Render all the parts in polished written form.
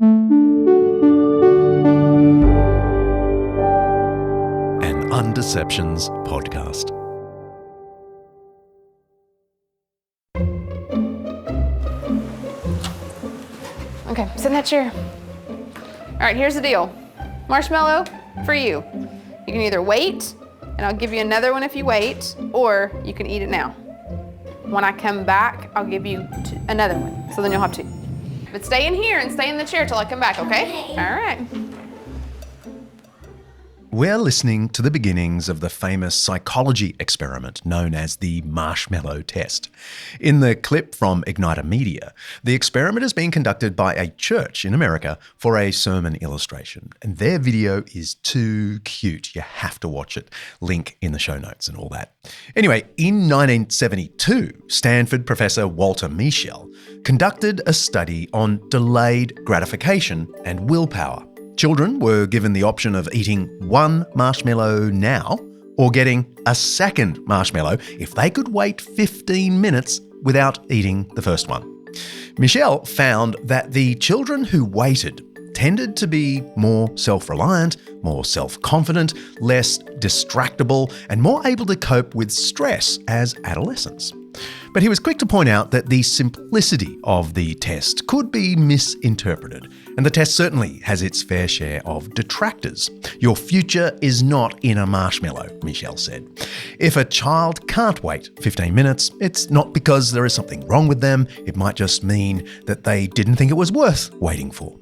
An Undeceptions podcast. Okay, sit in that chair. All right, here's the deal. Marshmallow for you. You can either wait, and I'll give you another one if you wait, or you can eat it now. When I come back, I'll give you another one, so then you'll have two. But stay in here and stay in the chair till I come back, okay? All right. We're listening to the beginnings of the famous psychology experiment known as the marshmallow test. In the clip from Igniter Media, the experiment is being conducted by a church in America for a sermon illustration. And their video is too cute. You have to watch it. Link in the show notes and all that. Anyway, in 1972, Stanford professor Walter Mischel conducted a study on delayed gratification and willpower. Children were given the option of eating one marshmallow now or getting a second marshmallow if they could wait 15 minutes without eating the first one. Mischel found that the children who waited tended to be more self-reliant, more self-confident, less distractible, and more able to cope with stress as adolescents. But he was quick to point out that the simplicity of the test could be misinterpreted, and the test certainly has its fair share of detractors. Your future is not in a marshmallow, Mischel said. If a child can't wait 15 minutes, it's not because there is something wrong with them. It might just mean that they didn't think it was worth waiting for.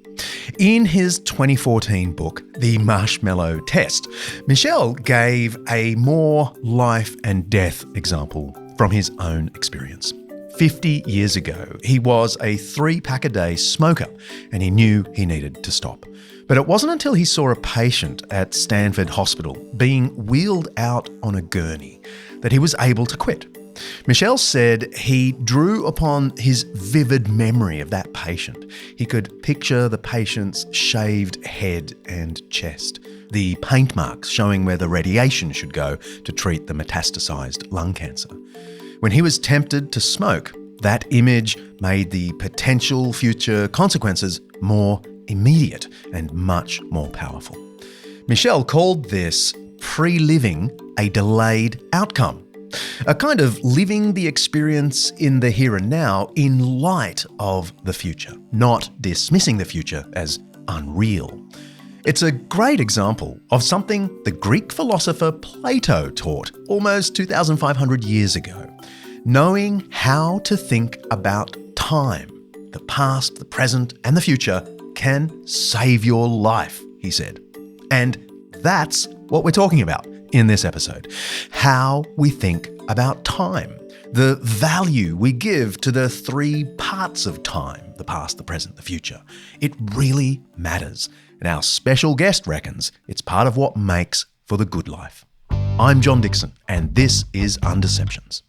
In his 2014 book, The Marshmallow Test, Mischel gave a more life and death example from his own experience. 50 years ago, he was a 3-pack-a-day smoker and he knew he needed to stop. But it wasn't until he saw a patient at Stanford Hospital being wheeled out on a gurney that he was able to quit. Mischel said he drew upon his vivid memory of that patient. He could picture the patient's shaved head and chest, the paint marks showing where the radiation should go to treat the metastasized lung cancer. When he was tempted to smoke, that image made the potential future consequences more immediate and much more powerful. Mischel called this pre-living a delayed outcome. A kind of living the experience in the here and now in light of the future, not dismissing the future as unreal. It's a great example of something the Greek philosopher Plato taught almost 2,500 years ago. Knowing how to think about time, the past, the present, and the future can save your life, he said. And that's what we're talking about in this episode. How we think about time, the value we give to the 3 parts of time, the past, the present, the future. It really matters. And our special guest reckons it's part of what makes for the good life. I'm John Dickson, and this is Undeceptions.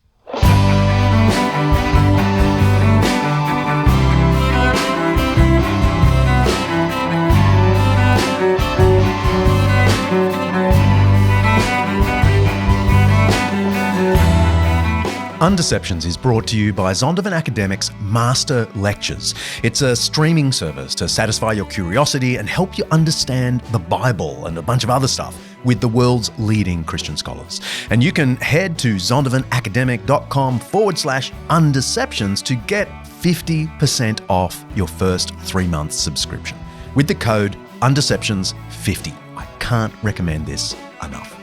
Undeceptions is brought to you by Zondervan Academic's Master Lectures. It's a streaming service to satisfy your curiosity and help you understand the Bible and a bunch of other stuff with the world's leading Christian scholars. And you can head to zondervanacademic.com/undeceptions to get 50% off your first 3-month subscription with the code Undeceptions50. I can't recommend this enough.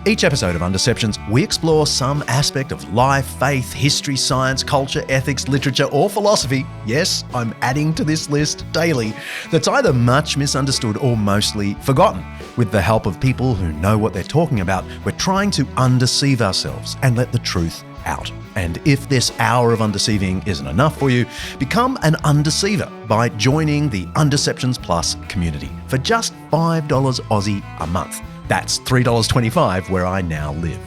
Each episode of Undeceptions, we explore some aspect of life, faith, history, science, culture, ethics, literature, or philosophy. Yes, I'm adding to this list daily. That's either much misunderstood or mostly forgotten. With the help of people who know what they're talking about, we're trying to undeceive ourselves and let the truth out. And if this hour of undeceiving isn't enough for you, become an undeceiver by joining the Undeceptions Plus community for just $5 Aussie a month. That's $3.25 where I now live.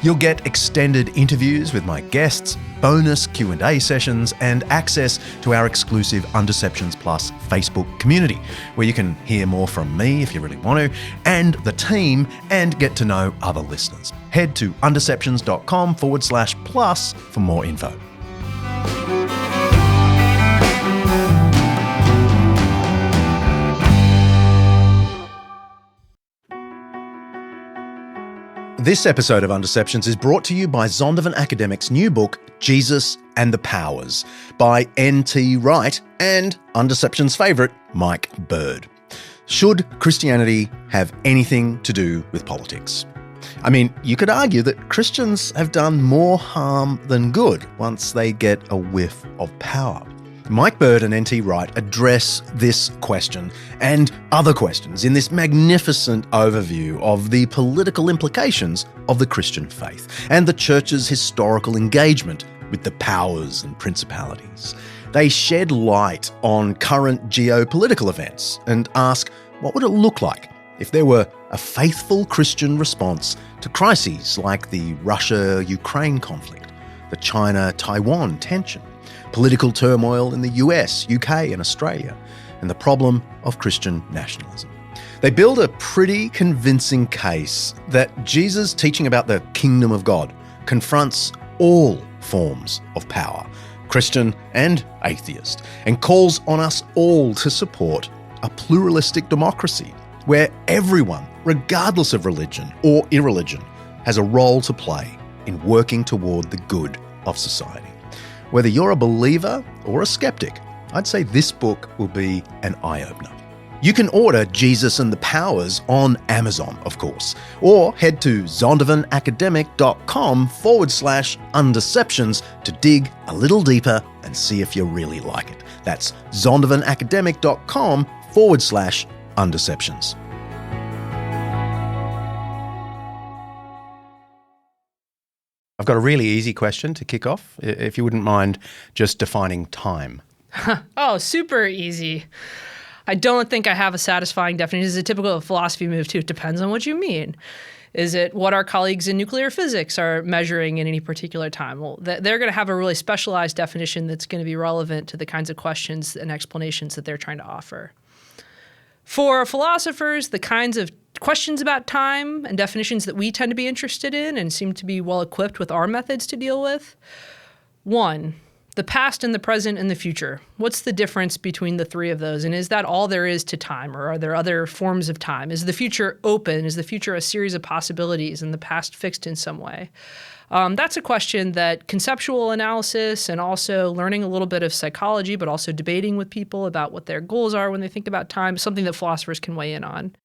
You'll get extended interviews with my guests, bonus Q&A sessions, and access to our exclusive Undeceptions Plus Facebook community, where you can hear more from me if you really want to, and the team, and get to know other listeners. Head to undeceptions.com/plus for more info. This episode of Undeceptions is brought to you by Zondervan Academic's new book, Jesus and the Powers, by N.T. Wright and Undeceptions' favourite, Mike Bird. Should Christianity have anything to do with politics? I mean, you could argue that Christians have done more harm than good once they get a whiff of power. Mike Bird and N.T. Wright address this question and other questions in this magnificent overview of the political implications of the Christian faith and the Church's historical engagement with the powers and principalities. They shed light on current geopolitical events and ask, what would it look like if there were a faithful Christian response to crises like the Russia-Ukraine conflict, the China-Taiwan tension, political turmoil in the US, UK and Australia, and the problem of Christian nationalism. They build a pretty convincing case that Jesus' teaching about the kingdom of God confronts all forms of power, Christian and atheist, and calls on us all to support a pluralistic democracy where everyone, regardless of religion or irreligion, has a role to play in working toward the good of society. Whether you're a believer or a skeptic, I'd say this book will be an eye-opener. You can order Jesus and the Powers on Amazon, of course, or head to zondervanacademic.com/undeceptions to dig a little deeper and see if you really like it. That's zondervanacademic.com/undeceptions. I've got a really easy question to kick off, if you wouldn't mind just defining time. Oh, super easy. I don't think I have a satisfying definition. It's a typical philosophy move, too. It depends on what you mean. Is it what our colleagues in nuclear physics are measuring in any particular time? Well, they're going to have a really specialized definition that's going to be relevant to the kinds of questions and explanations that they're trying to offer. For philosophers, the kinds of questions about time and definitions that we tend to be interested in and seem to be well equipped with our methods to deal with. 1, the past and the present and the future. What's the difference between the three of those? And is that all there is to time, or are there other forms of time? Is the future open? Is the future a series of possibilities and the past fixed in some way? That's a question that conceptual analysis and also learning a little bit of psychology, but also debating with people about what their goals are when they think about time, is something that philosophers can weigh in on.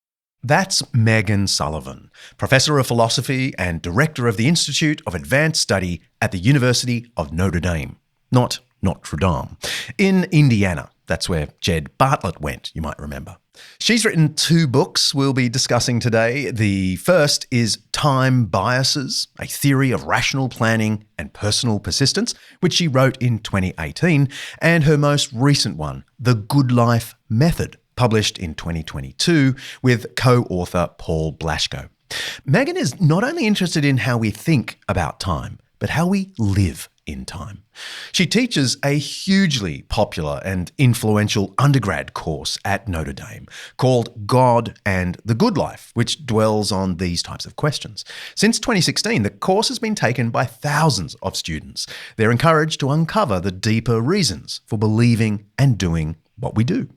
That's Megan Sullivan, Professor of Philosophy and Director of the Institute of Advanced Study at the University of Notre Dame. Not Notre Dame. In Indiana. That's where Jed Bartlett went, you might remember. She's written 2 books we'll be discussing today. The first is Time Biases, a Theory of Rational Planning and Personal Persistence, which she wrote in 2018, and her most recent one, The Good Life Method, published in 2022 with co-author Paul Blaschko. Megan is not only interested in how we think about time, but how we live in time. She teaches a hugely popular and influential undergrad course at Notre Dame called God and the Good Life, which dwells on these types of questions. Since 2016, the course has been taken by thousands of students. They're encouraged to uncover the deeper reasons for believing and doing what we do.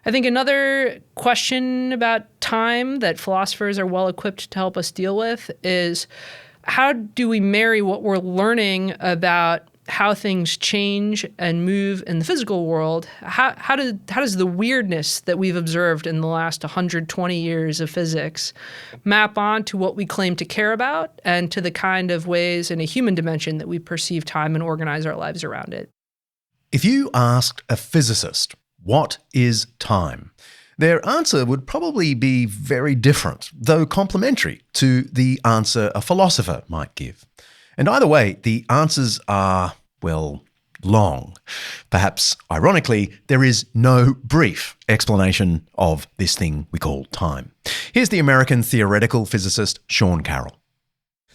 I think another question about time that philosophers are well equipped to help us deal with is, how do we marry what we're learning about how things change and move in the physical world? How does the weirdness that we've observed in the last 120 years of physics map on to what we claim to care about and to the kind of ways in a human dimension that we perceive time and organize our lives around it? If you asked a physicist, what is time? Their answer would probably be very different, though complementary, to the answer a philosopher might give. And either way, the answers are, well, long. Perhaps, ironically, there is no brief explanation of this thing we call time. Here's the American theoretical physicist Sean Carroll.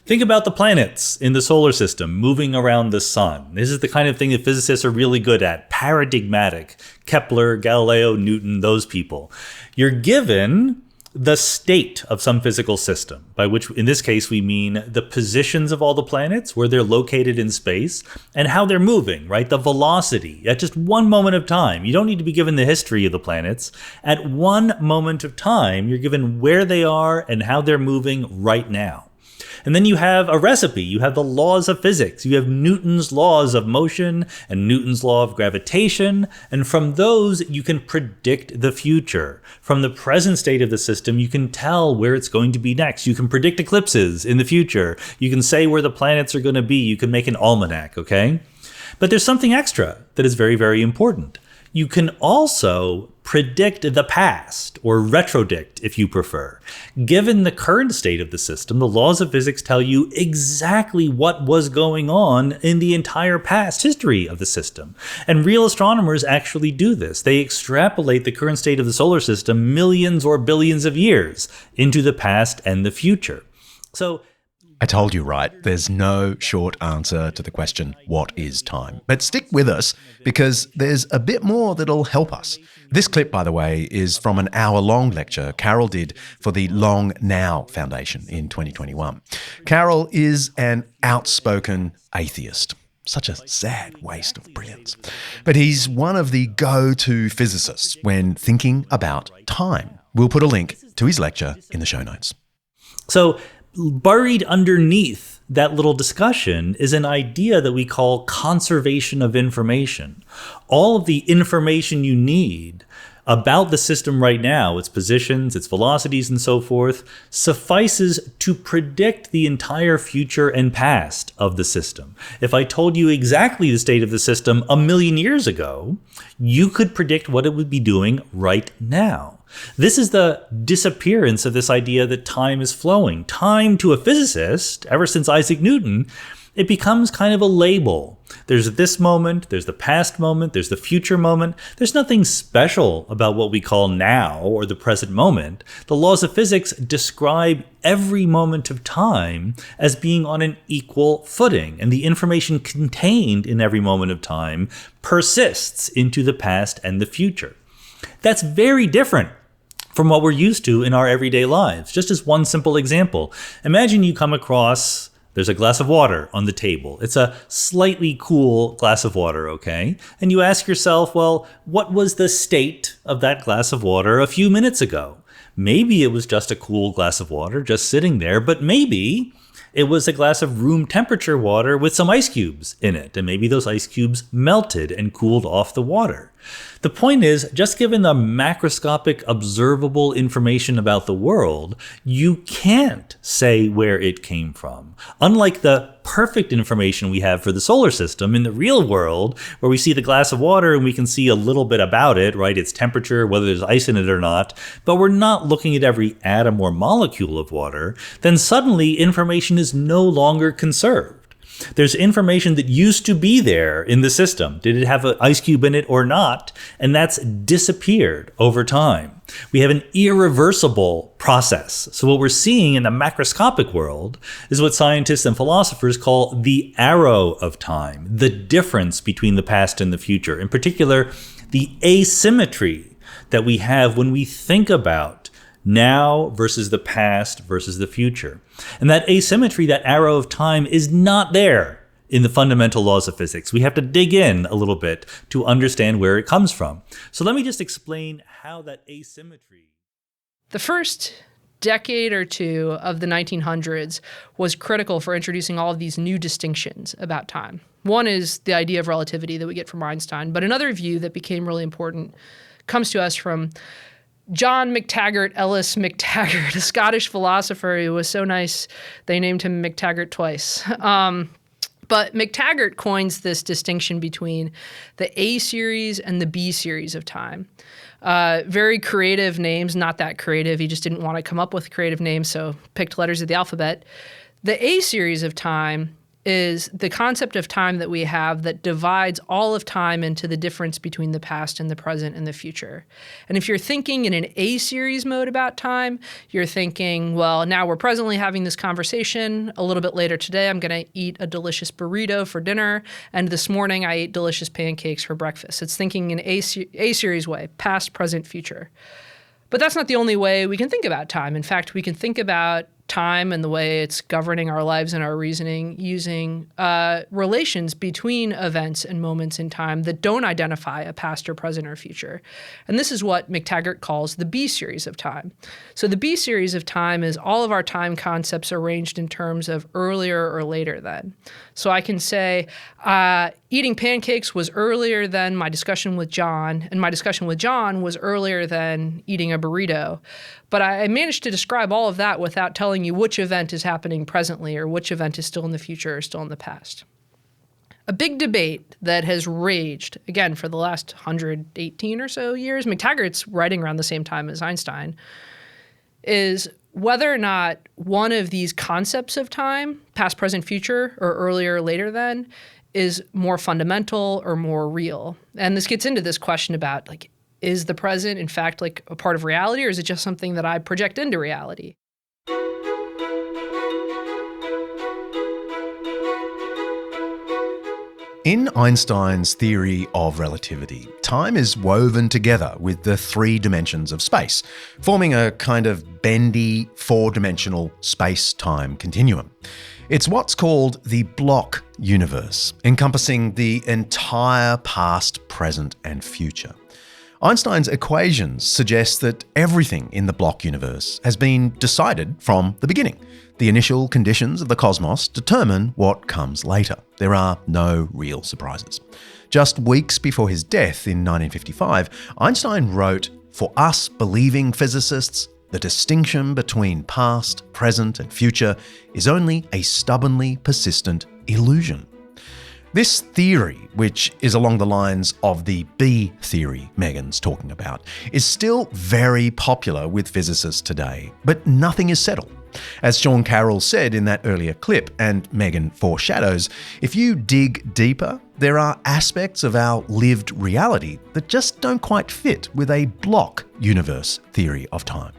Think about the planets in the solar system moving around the sun. This is the kind of thing that physicists are really good at. Paradigmatic. Kepler, Galileo, Newton, those people. You're given the state of some physical system, by which in this case we mean the positions of all the planets, where they're located in space, and how they're moving, right? The velocity at just one moment of time. You don't need to be given the history of the planets. At one moment of time, you're given where they are and how they're moving right now. And then you have a recipe. You have the laws of physics. You have Newton's laws of motion and Newton's law of gravitation. And from those, you can predict the future. From the present state of the system, you can tell where it's going to be next. You can predict eclipses in the future. You can say where the planets are going to be. You can make an almanac, okay? But there's something extra that is very, very important. You can also predict the past, or retrodict if you prefer. Given the current state of the system, the laws of physics tell you exactly what was going on in the entire past history of the system. And real astronomers actually do this. They extrapolate the current state of the solar system millions or billions of years into the past and the future. So I told you, right? There's no short answer to the question, what is time? But stick with us because there's a bit more that'll help us. This clip, by the way, is from an hour-long lecture Carol did for the Long Now Foundation in 2021. Carol is an outspoken atheist. Such a sad waste of brilliance. But he's one of the go-to physicists when thinking about time. We'll put a link to his lecture in the show notes. So, buried underneath that little discussion is an idea that we call conservation of information. All of the information you need about the system right now, its positions, its velocities, and so forth, suffices to predict the entire future and past of the system. If I told you exactly the state of the system 1,000,000 years ago, you could predict what it would be doing right now. This is the disappearance of this idea that time is flowing. Time, to a physicist, ever since Isaac Newton, it becomes kind of a label. There's this moment, there's the past moment, there's the future moment. There's nothing special about what we call now or the present moment. The laws of physics describe every moment of time as being on an equal footing, and the information contained in every moment of time persists into the past and the future. That's very different from what we're used to in our everyday lives. Just as one simple example, imagine you come across, there's a glass of water on the table. It's a slightly cool glass of water, okay? And you ask yourself, well, what was the state of that glass of water a few minutes ago? Maybe it was just a cool glass of water just sitting there, but maybe it was a glass of room temperature water with some ice cubes in it, and maybe those ice cubes melted and cooled off the water. The point is, just given the macroscopic observable information about the world, you can't say where it came from. Unlike the perfect information we have for the solar system in the real world, where we see the glass of water and we can see a little bit about it, right? Its temperature, whether there's ice in it or not, but we're not looking at every atom or molecule of water, then suddenly information is no longer conserved. There's information that used to be there in the system. Did it have an ice cube in it or not? And that's disappeared over time. We have an irreversible process. So what we're seeing in the macroscopic world is what scientists and philosophers call the arrow of time, the difference between the past and the future. In particular, the asymmetry that we have when we think about now versus the past versus the future. And that asymmetry, that arrow of time, is not there in the fundamental laws of physics. We have to dig in a little bit to understand where it comes from. So let me just explain how that asymmetry... The first decade or two of the 1900s was critical for introducing all of these new distinctions about time. One is the idea of relativity that we get from Einstein, but another view that became really important comes to us from John McTaggart Ellis McTaggart, a Scottish philosopher who was so nice they named him McTaggart twice. But McTaggart coins this distinction between the A series and the B series of time. Very creative names, not that creative. He just didn't want to come up with creative names, so picked letters of the alphabet. The A series of time is the concept of time that we have that divides all of time into the difference between the past and the present and the future. And if you're thinking in an A-series mode about time, you're thinking, well, now we're presently having this conversation. A little bit later today, I'm going to eat a delicious burrito for dinner. And this morning, I ate delicious pancakes for breakfast. It's thinking in A-series way, past, present, future. But that's not the only way we can think about time. In fact, we can think about time and the way it's governing our lives and our reasoning using relations between events and moments in time that don't identify a past or present or future. And this is what McTaggart calls the B series of time. So the B series of time is all of our time concepts arranged in terms of earlier or later than. So I can say eating pancakes was earlier than my discussion with John, and my discussion with John was earlier than eating a burrito. But I managed to describe all of that without telling you which event is happening presently or which event is still in the future or still in the past. A big debate that has raged, again, for the last 118 or so years, McTaggart's writing around the same time as Einstein, is whether or not one of these concepts of time, past, present, future, or earlier or later than, is more fundamental or more real. And this gets into this question about, like, is the present, in fact, like a part of reality, or is it just something that I project into reality? In Einstein's theory of relativity, time is woven together with the three dimensions of space, forming a kind of bendy, four-dimensional space-time continuum. It's what's called the block universe, encompassing the entire past, present, and future. Einstein's equations suggest that everything in the block universe has been decided from the beginning. The initial conditions of the cosmos determine what comes later. There are no real surprises. Just weeks before his death in 1955, Einstein wrote, "For us believing physicists, the distinction between past, present, and future is only a stubbornly persistent illusion." This theory, which is along the lines of the B theory Megan's talking about, is still very popular with physicists today, but nothing is settled. As Sean Carroll said in that earlier clip, and Megan foreshadows, if you dig deeper, there are aspects of our lived reality that just don't quite fit with a block universe theory of time.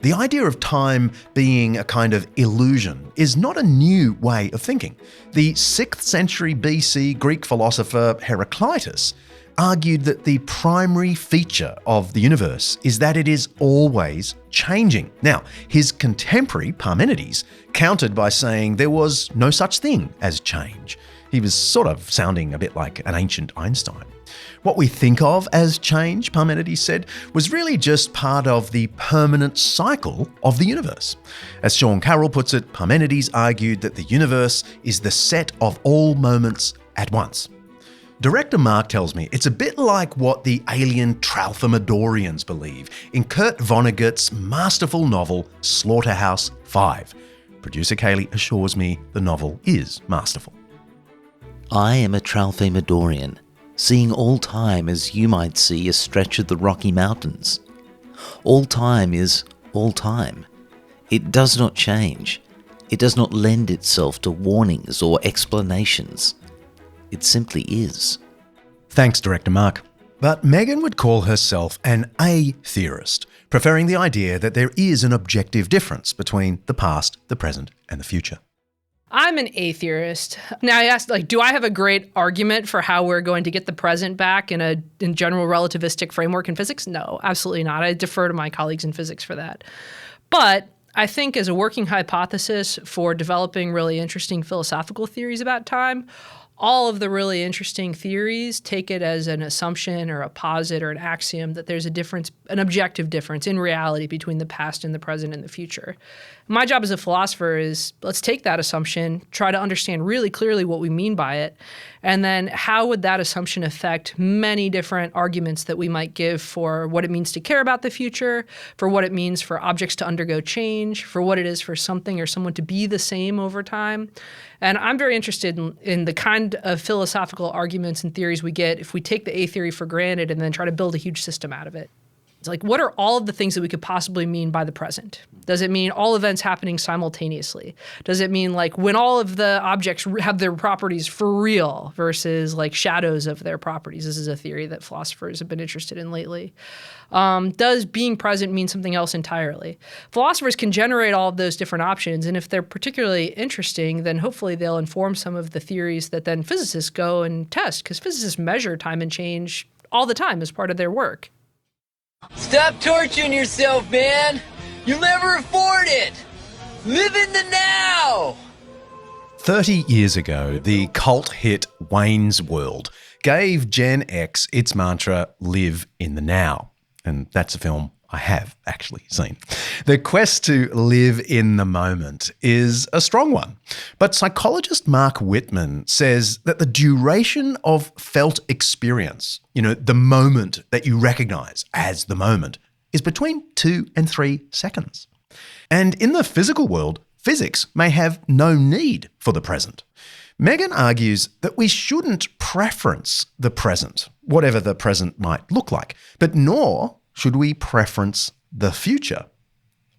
The idea of time being a kind of illusion is not a new way of thinking. The 6th century BC Greek philosopher Heraclitus argued that the primary feature of the universe is that it is always changing. Now, his contemporary Parmenides countered by saying there was no such thing as change. He was sort of sounding a bit like an ancient Einstein. What we think of as change, Parmenides said, was really just part of the permanent cycle of the universe. As Sean Carroll puts it, Parmenides argued that the universe is the set of all moments at once. Director Mark tells me it's a bit like what the alien Tralfamadorians believe in Kurt Vonnegut's masterful novel Slaughterhouse-Five. Producer Kaley assures me the novel is masterful. I am a Tralfamadorian, seeing all time as you might see a stretch of the Rocky Mountains. All time is all time. It does not change. It does not lend itself to warnings or explanations. It simply is. Thanks, Director Mark. But Megan would call herself an A-theorist, preferring the idea that there is an objective difference between the past, the present, and the future. I'm an A-theorist. Now I asked, do I have a great argument for how we're going to get the present back in general relativistic framework in physics? No, absolutely not. I defer to my colleagues in physics for that. But I think as a working hypothesis for developing really interesting philosophical theories about time, all of the really interesting theories take it as an assumption or a posit or an axiom that there's a difference, an objective difference in reality between the past and the present and the future. My job as a philosopher is let's take that assumption, try to understand really clearly what we mean by it, and then how would that assumption affect many different arguments that we might give for what it means to care about the future, for what it means for objects to undergo change, for what it is for something or someone to be the same over time. And I'm very interested in the kind of philosophical arguments and theories we get if we take the A theory for granted and then try to build a huge system out of it. It's like, what are all of the things that we could possibly mean by the present? Does it mean all events happening simultaneously? Does it mean when all of the objects have their properties for real versus shadows of their properties? This is a theory that philosophers have been interested in lately. Does being present mean something else entirely? Philosophers can generate all of those different options, and if they're particularly interesting, then hopefully they'll inform some of the theories that then physicists go and test, because physicists measure time and change all the time as part of their work. Stop torturing yourself, man! You'll never afford it! Live in the now! 30 years ago, the cult hit Wayne's World gave Gen X its mantra, live in the now. And that's a film I have actually seen. The quest to live in the moment is a strong one. But psychologist Mark Whitman says that the duration of felt experience, the moment that you recognize as the moment, is between 2 and 3 seconds. And in the physical world, physics may have no need for the present. Megan argues that we shouldn't preference the present, whatever the present might look like, but nor should we preference the future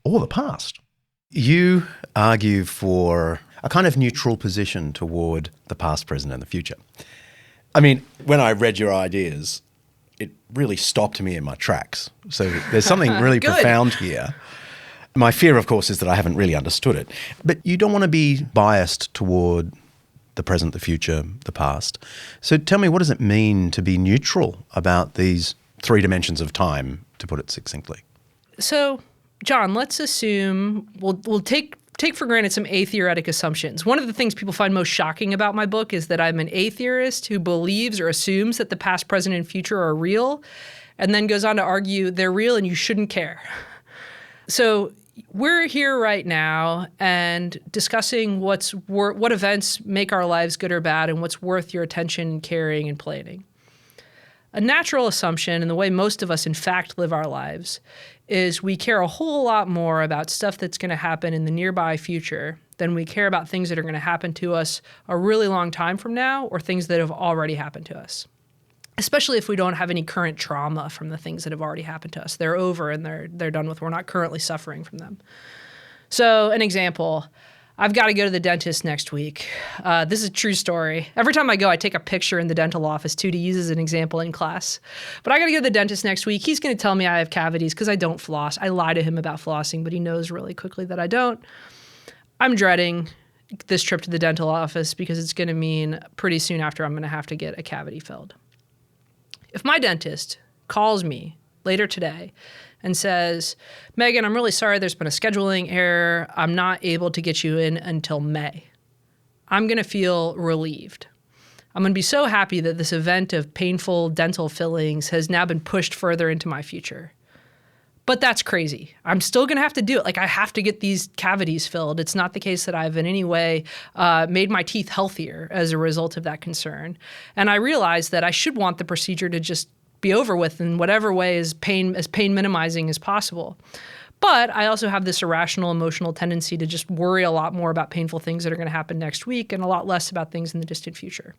or the past. You argue for a kind of neutral position toward the past, present, and the future. I mean, when I read your ideas, it really stopped me in my tracks. So there's something really profound here. My fear, of course, is that I haven't really understood it. But you don't want to be biased toward the present, the future, the past. So tell me, what does it mean to be neutral about these 3 dimensions of time, to put it succinctly? So, John, let's assume we'll take for granted some atheoretic assumptions. One of the things people find most shocking about my book is that I'm an atheist who believes or assumes that the past, present, and future are real, and then goes on to argue they're real and you shouldn't care. So we're here right now and discussing what events make our lives good or bad and what's worth your attention, caring, and planning. A natural assumption, and the way most of us in fact live our lives, is we care a whole lot more about stuff that's going to happen in the nearby future than we care about things that are going to happen to us a really long time from now or things that have already happened to us. Especially if we don't have any current trauma from the things that have already happened to us. They're over and they're done with. We're not currently suffering from them. So an example, I've got to go to the dentist next week. This is a true story. Every time I go, I take a picture in the dental office too to use as an example in class. But I got to go to the dentist next week. He's going to tell me I have cavities because I don't floss. I lie to him about flossing, but he knows really quickly that I don't. I'm dreading this trip to the dental office because it's going to mean pretty soon after I'm going to have to get a cavity filled. If my dentist calls me later today and says, Megan, I'm really sorry there's been a scheduling error. I'm not able to get you in until May. I'm going to feel relieved. I'm going to be so happy that this event of painful dental fillings has now been pushed further into my future. But that's crazy. I'm still going to have to do it. Like, I have to get these cavities filled. It's not the case that I've in any way made my teeth healthier as a result of that concern. And I realize that I should want the procedure to just be over with in whatever way is pain minimizing as possible. But I also have this irrational emotional tendency to just worry a lot more about painful things that are going to happen next week and a lot less about things in the distant future.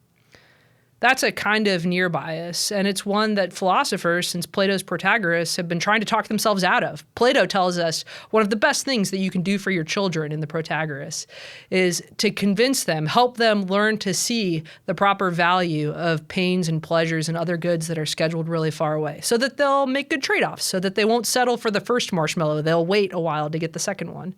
That's a kind of near bias, and it's one that philosophers since Plato's Protagoras have been trying to talk themselves out of. Plato tells us one of the best things that you can do for your children in the Protagoras is to convince them, help them learn to see the proper value of pains and pleasures and other goods that are scheduled really far away so that they'll make good trade-offs, so that they won't settle for the first marshmallow. They'll wait a while to get the second one.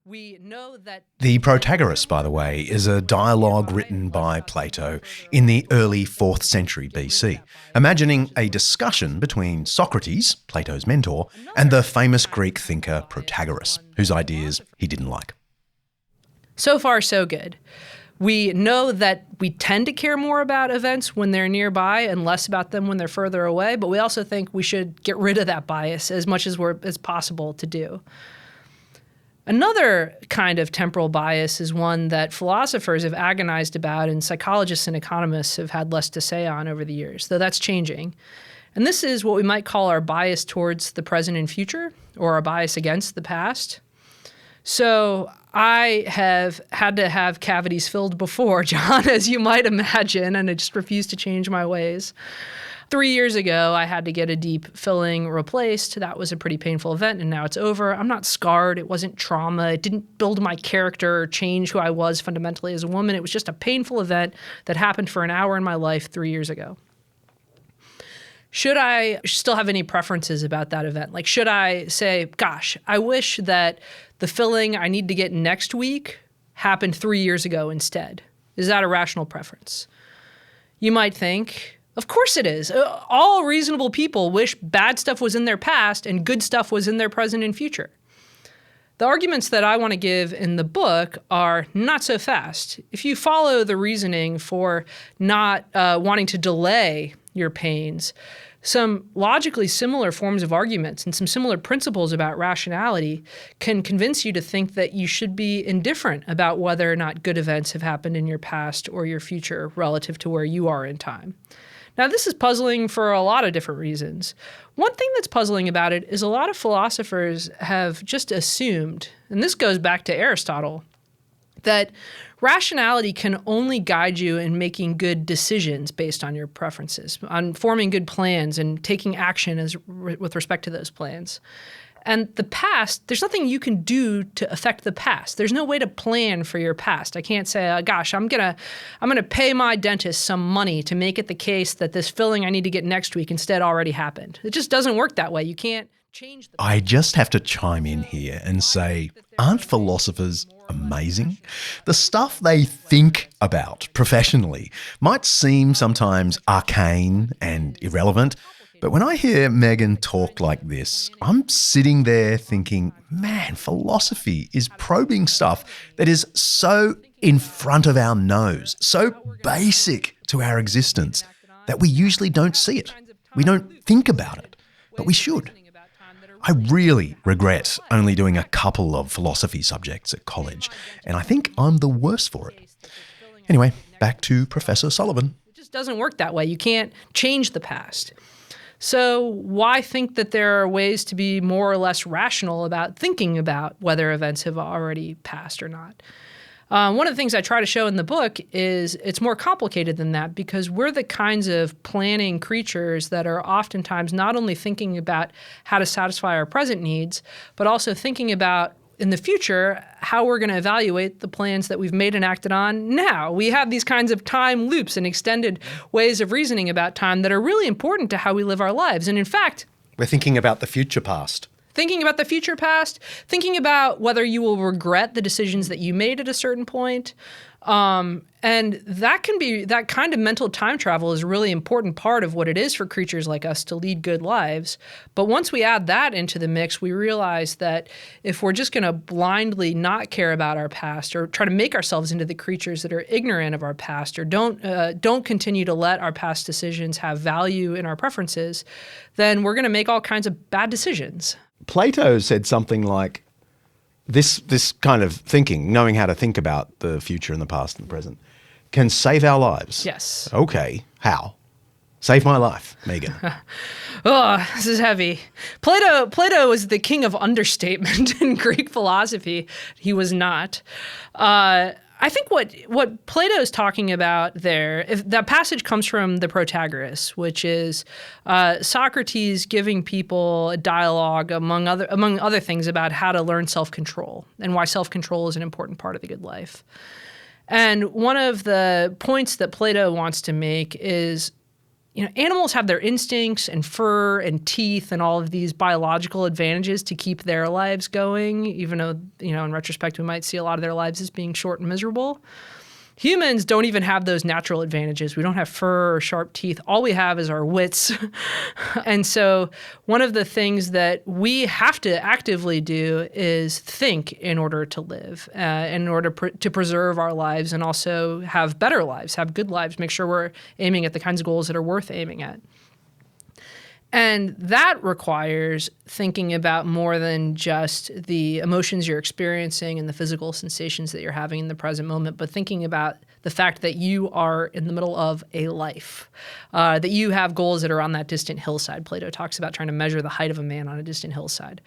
We know that The Protagoras, by the way, is a dialogue written by Plato in the early 4th century BC, imagining a discussion between Socrates, Plato's mentor, and the famous Greek thinker Protagoras, whose ideas he didn't like. So far, so good. We know that we tend to care more about events when they're nearby and less about them when they're further away, but we also think we should get rid of that bias as much as possible to do. Another kind of temporal bias is one that philosophers have agonized about and psychologists and economists have had less to say on over the years, though that's changing. And this is what we might call our bias towards the present and future, or our bias against the past. So I have had to have cavities filled before, John, as you might imagine, and I just refuse to change my ways. 3 years ago, I had to get a deep filling replaced. That was a pretty painful event, and now it's over. I'm not scarred. It wasn't trauma. It didn't build my character or change who I was fundamentally as a woman. It was just a painful event that happened for an hour in my life 3 years ago. Should I still have any preferences about that event? Like, should I say, gosh, I wish that the filling I need to get next week happened 3 years ago instead? Is that a rational preference? You might think, of course it is. All reasonable people wish bad stuff was in their past and good stuff was in their present and future. The arguments that I want to give in the book are not so fast. If you follow the reasoning for not wanting to delay your pains, some logically similar forms of arguments and some similar principles about rationality can convince you to think that you should be indifferent about whether or not good events have happened in your past or your future relative to where you are in time. Now, this is puzzling for a lot of different reasons. One thing that's puzzling about it is a lot of philosophers have just assumed, and this goes back to Aristotle, that rationality can only guide you in making good decisions based on your preferences, on forming good plans and taking action with respect to those plans. And the past, there's nothing you can do to affect the past. There's no way to plan for your past. I can't say, gosh, I'm gonna pay my dentist some money to make it the case that this filling I need to get next week instead already happened. It just doesn't work that way. You can't change the past. I just have to chime in here and say, aren't philosophers amazing? The stuff they think about professionally might seem sometimes arcane and irrelevant, but when I hear Megan talk like this, I'm sitting there thinking, man, philosophy is probing stuff that is so in front of our nose, so basic to our existence, that we usually don't see it. We don't think about it, but we should. I really regret only doing a couple of philosophy subjects at college, and I think I'm the worse for it. Anyway, back to Professor Sullivan. It just doesn't work that way. You can't change the past. So why think that there are ways to be more or less rational about thinking about whether events have already passed or not? One of the things I try to show in the book is it's more complicated than that, because we're the kinds of planning creatures that are oftentimes not only thinking about how to satisfy our present needs, but also thinking about in the future how we're going to evaluate the plans that we've made and acted on now. We have these kinds of time loops and extended ways of reasoning about time that are really important to how we live our lives. And in fact, we're thinking about the future past. Thinking about the future past, thinking about whether you will regret the decisions that you made at a certain point. And that kind of mental time travel is a really important part of what it is for creatures like us to lead good lives. But once we add that into the mix, we realize that if we're just going to blindly not care about our past or try to make ourselves into the creatures that are ignorant of our past or don't continue to let our past decisions have value in our preferences, then we're going to make all kinds of bad decisions. Plato said something like, this kind of thinking, knowing how to think about the future and the past and the present, can save our lives. Yes. Okay. How? Save my life, Megan. Oh, this is heavy. Plato was the king of understatement in Greek philosophy. He was not. I think what Plato is talking about there, if that passage comes from the Protagoras, which is Socrates giving people a dialogue among other things about how to learn self-control and why self-control is an important part of the good life. And one of the points that Plato wants to make is, animals have their instincts and fur and teeth and all of these biological advantages to keep their lives going, even though, in retrospect, we might see a lot of their lives as being short and miserable. Humans don't even have those natural advantages. We don't have fur or sharp teeth. All we have is our wits. And so one of the things that we have to actively do is think in order to live, in order to preserve our lives and also have better lives, have good lives, make sure we're aiming at the kinds of goals that are worth aiming at. And that requires thinking about more than just the emotions you're experiencing and the physical sensations that you're having in the present moment, but thinking about the fact that you are in the middle of a life, that you have goals that are on that distant hillside. Plato talks about trying to measure the height of a man on a distant hillside.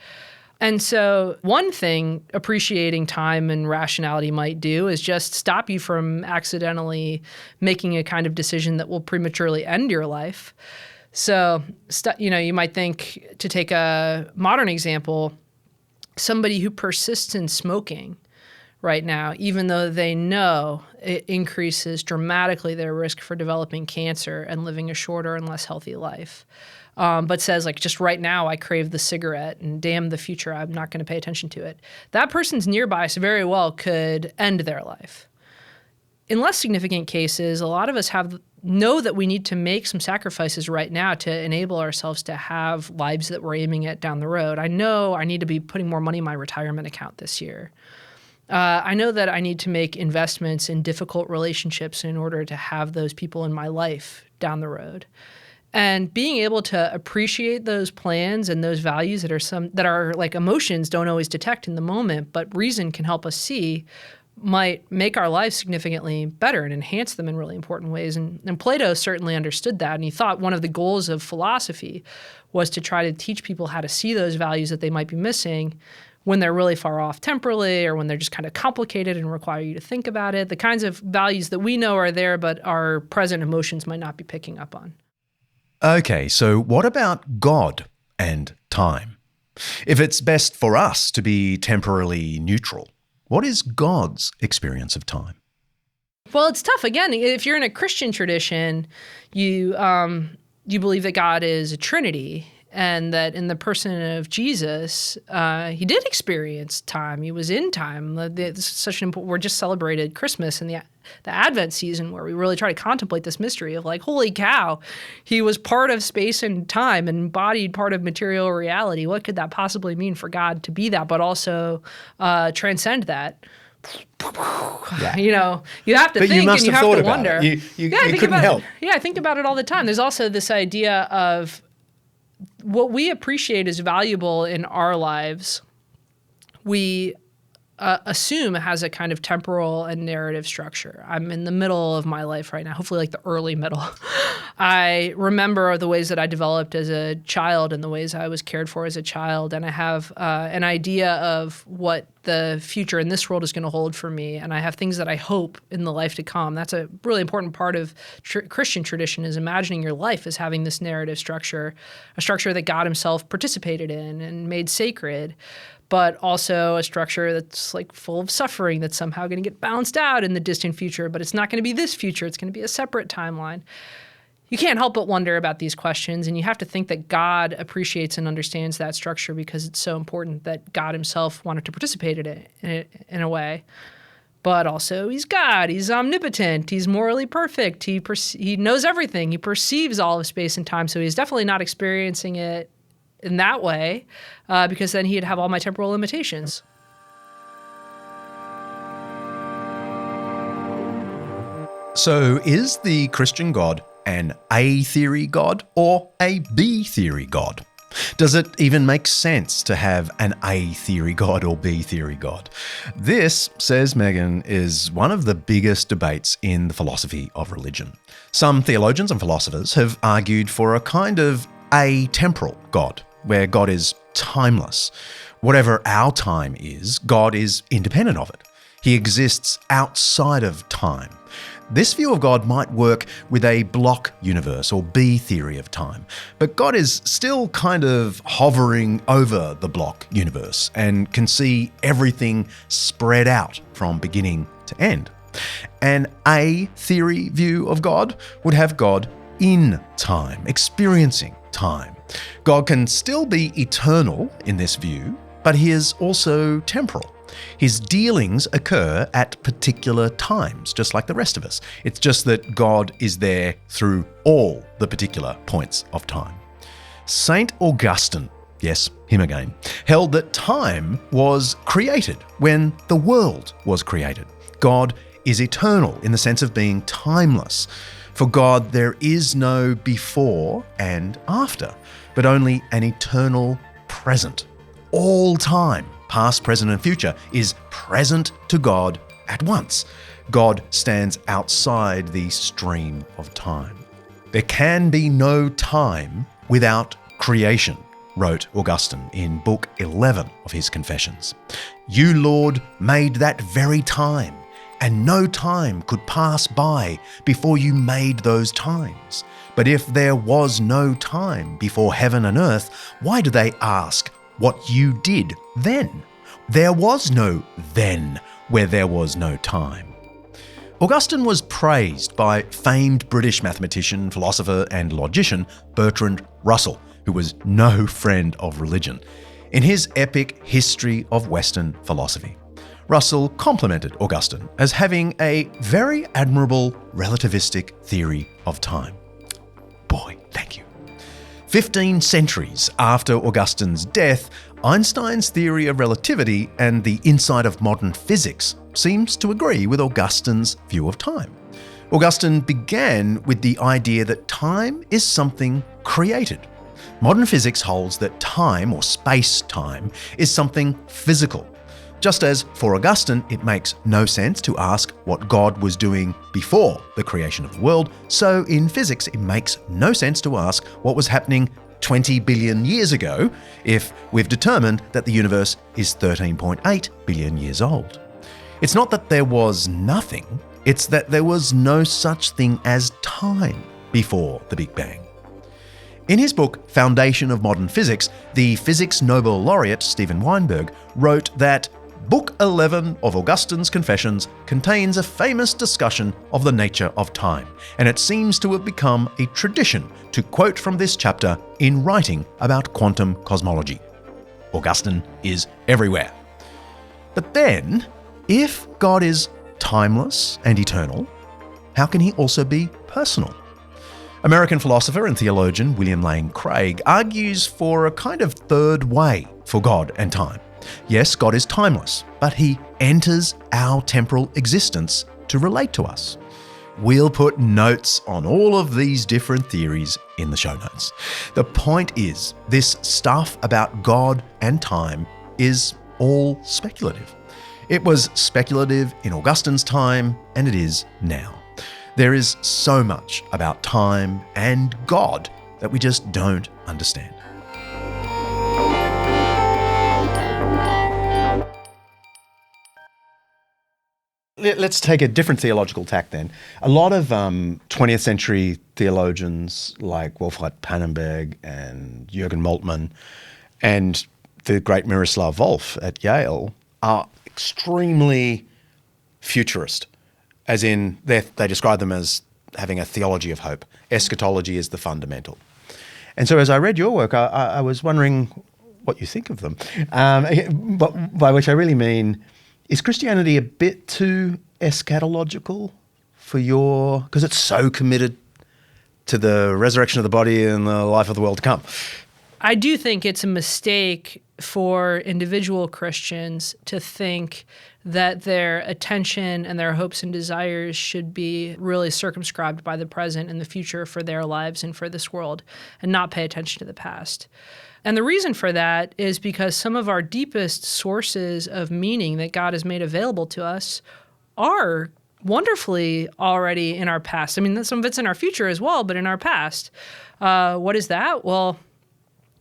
And so one thing appreciating time and rationality might do is just stop you from accidentally making a kind of decision that will prematurely end your life. So, you might think, to take a modern example, somebody who persists in smoking right now, even though they know it increases dramatically their risk for developing cancer and living a shorter and less healthy life, but says, just right now I crave the cigarette and damn the future, I'm not going to pay attention to it. That person's nearby very well could end their life. In less significant cases, a lot of us have know that we need to make some sacrifices right now to enable ourselves to have lives that we're aiming at down the road. I know I need to be putting more money in my retirement account this year. I know that I need to make investments in difficult relationships in order to have those people in my life down the road. And being able to appreciate those plans and those values that are like emotions don't always detect in the moment, but reason can help us see, might make our lives significantly better and enhance them in really important ways. And Plato certainly understood that. And he thought one of the goals of philosophy was to try to teach people how to see those values that they might be missing when they're really far off temporally, or when they're just kind of complicated and require you to think about it. The kinds of values that we know are there, but our present emotions might not be picking up on. Okay, so what about God and time? If it's best for us to be temporally neutral, what is God's experience of time? Well, it's tough. Again, if you're in a Christian tradition, you believe that God is a Trinity, and that in the person of Jesus, he did experience time. He was in time. This is such an important. We're just celebrated Christmas and the Advent season, where we really try to contemplate this mystery of like, holy cow, he was part of space and time and embodied part of material reality. What could that possibly mean for God to be that, but also transcend that? Yeah. You know, you have to but think you must and you have have thought to about wonder. It. You couldn't help. Yeah, I think about it all the time. There's also this idea of what we appreciate as valuable in our lives, we assume has a kind of temporal and narrative structure. I'm in the middle of my life right now, hopefully like the early middle. I remember the ways that I developed as a child and the ways I was cared for as a child, and I have an idea of what the future in this world is going to hold for me, and I have things that I hope in the life to come. That's a really important part of Christian tradition, is imagining your life as having this narrative structure, a structure that God himself participated in and made sacred, but also a structure that's like full of suffering that's somehow going to get balanced out in the distant future, but it's not going to be this future. It's going to be a separate timeline. You can't help but wonder about these questions, and you have to think that God appreciates and understands that structure because it's so important that God himself wanted to participate in it in a way. But also, he's God. He's omnipotent. He's morally perfect. He knows everything. He perceives all of space and time, so he's definitely not experiencing it in that way, because then he'd have all my temporal limitations. So is the Christian God an A-theory God or a B-theory God? Does it even make sense to have an A-theory God or B-theory God? This, says Megan, is one of the biggest debates in the philosophy of religion. Some theologians and philosophers have argued for a kind of atemporal God, where God is timeless. Whatever our time is, God is independent of it. He exists outside of time. This view of God might work with a block universe or B theory of time, but God is still kind of hovering over the block universe and can see everything spread out from beginning to end. An A theory view of God would have God in time, experiencing time. God can still be eternal in this view, but he is also temporal. His dealings occur at particular times, just like the rest of us. It's just that God is there through all the particular points of time. St. Augustine, yes, him again, held that time was created when the world was created. God is eternal in the sense of being timeless. For God, there is no before and after, but only an eternal present. All time, past, present, and future, is present to God at once. God stands outside the stream of time. There can be no time without creation, wrote Augustine in Book 11 of his Confessions. You, Lord, made that very time, and no time could pass by before you made those times. But if there was no time before heaven and earth, why do they ask what you did then? There was no then where there was no time. Augustine was praised by famed British mathematician, philosopher, and logician Bertrand Russell, who was no friend of religion, in his epic History of Western Philosophy. Russell complimented Augustine as having a very admirable relativistic theory of time. Boy, thank you. 15 centuries after Augustine's death, Einstein's theory of relativity and the insight of modern physics seems to agree with Augustine's view of time. Augustine began with the idea that time is something created. Modern physics holds that time, or space-time, is something physical. Just as for Augustine, it makes no sense to ask what God was doing before the creation of the world, so in physics it makes no sense to ask what was happening 20 billion years ago if we've determined that the universe is 13.8 billion years old. It's not that there was nothing, it's that there was no such thing as time before the Big Bang. In his book, Foundation of Modern Physics, the physics Nobel laureate Steven Weinberg wrote that Book 11 of Augustine's Confessions contains a famous discussion of the nature of time, and it seems to have become a tradition to quote from this chapter in writing about quantum cosmology. Augustine is everywhere. But then, if God is timeless and eternal, how can he also be personal? American philosopher and theologian William Lane Craig argues for a kind of third way for God and time. Yes, God is timeless, but he enters our temporal existence to relate to us. We'll put notes on all of these different theories in the show notes. The point is, this stuff about God and time is all speculative. It was speculative in Augustine's time, and it is now. There is so much about time and God that we just don't understand. Let's take a different theological tack then. A lot of 20th century theologians like Wolfhard Pannenberg and Jürgen Moltmann and the great Miroslav Volf at Yale are extremely futurist, as in they describe them as having a theology of hope. Eschatology is the fundamental. And so as I read your work, I was wondering what you think of them. But by which I really mean, is Christianity a bit too eschatological for your... because it's so committed to the resurrection of the body and the life of the world to come? I do think it's a mistake for individual Christians to think that their attention and their hopes and desires should be really circumscribed by the present and the future for their lives and for this world, and not pay attention to the past. And the reason for that is because some of our deepest sources of meaning that God has made available to us are wonderfully already in our past. I mean, some of it's in our future as well, but in our past. What is that? Well,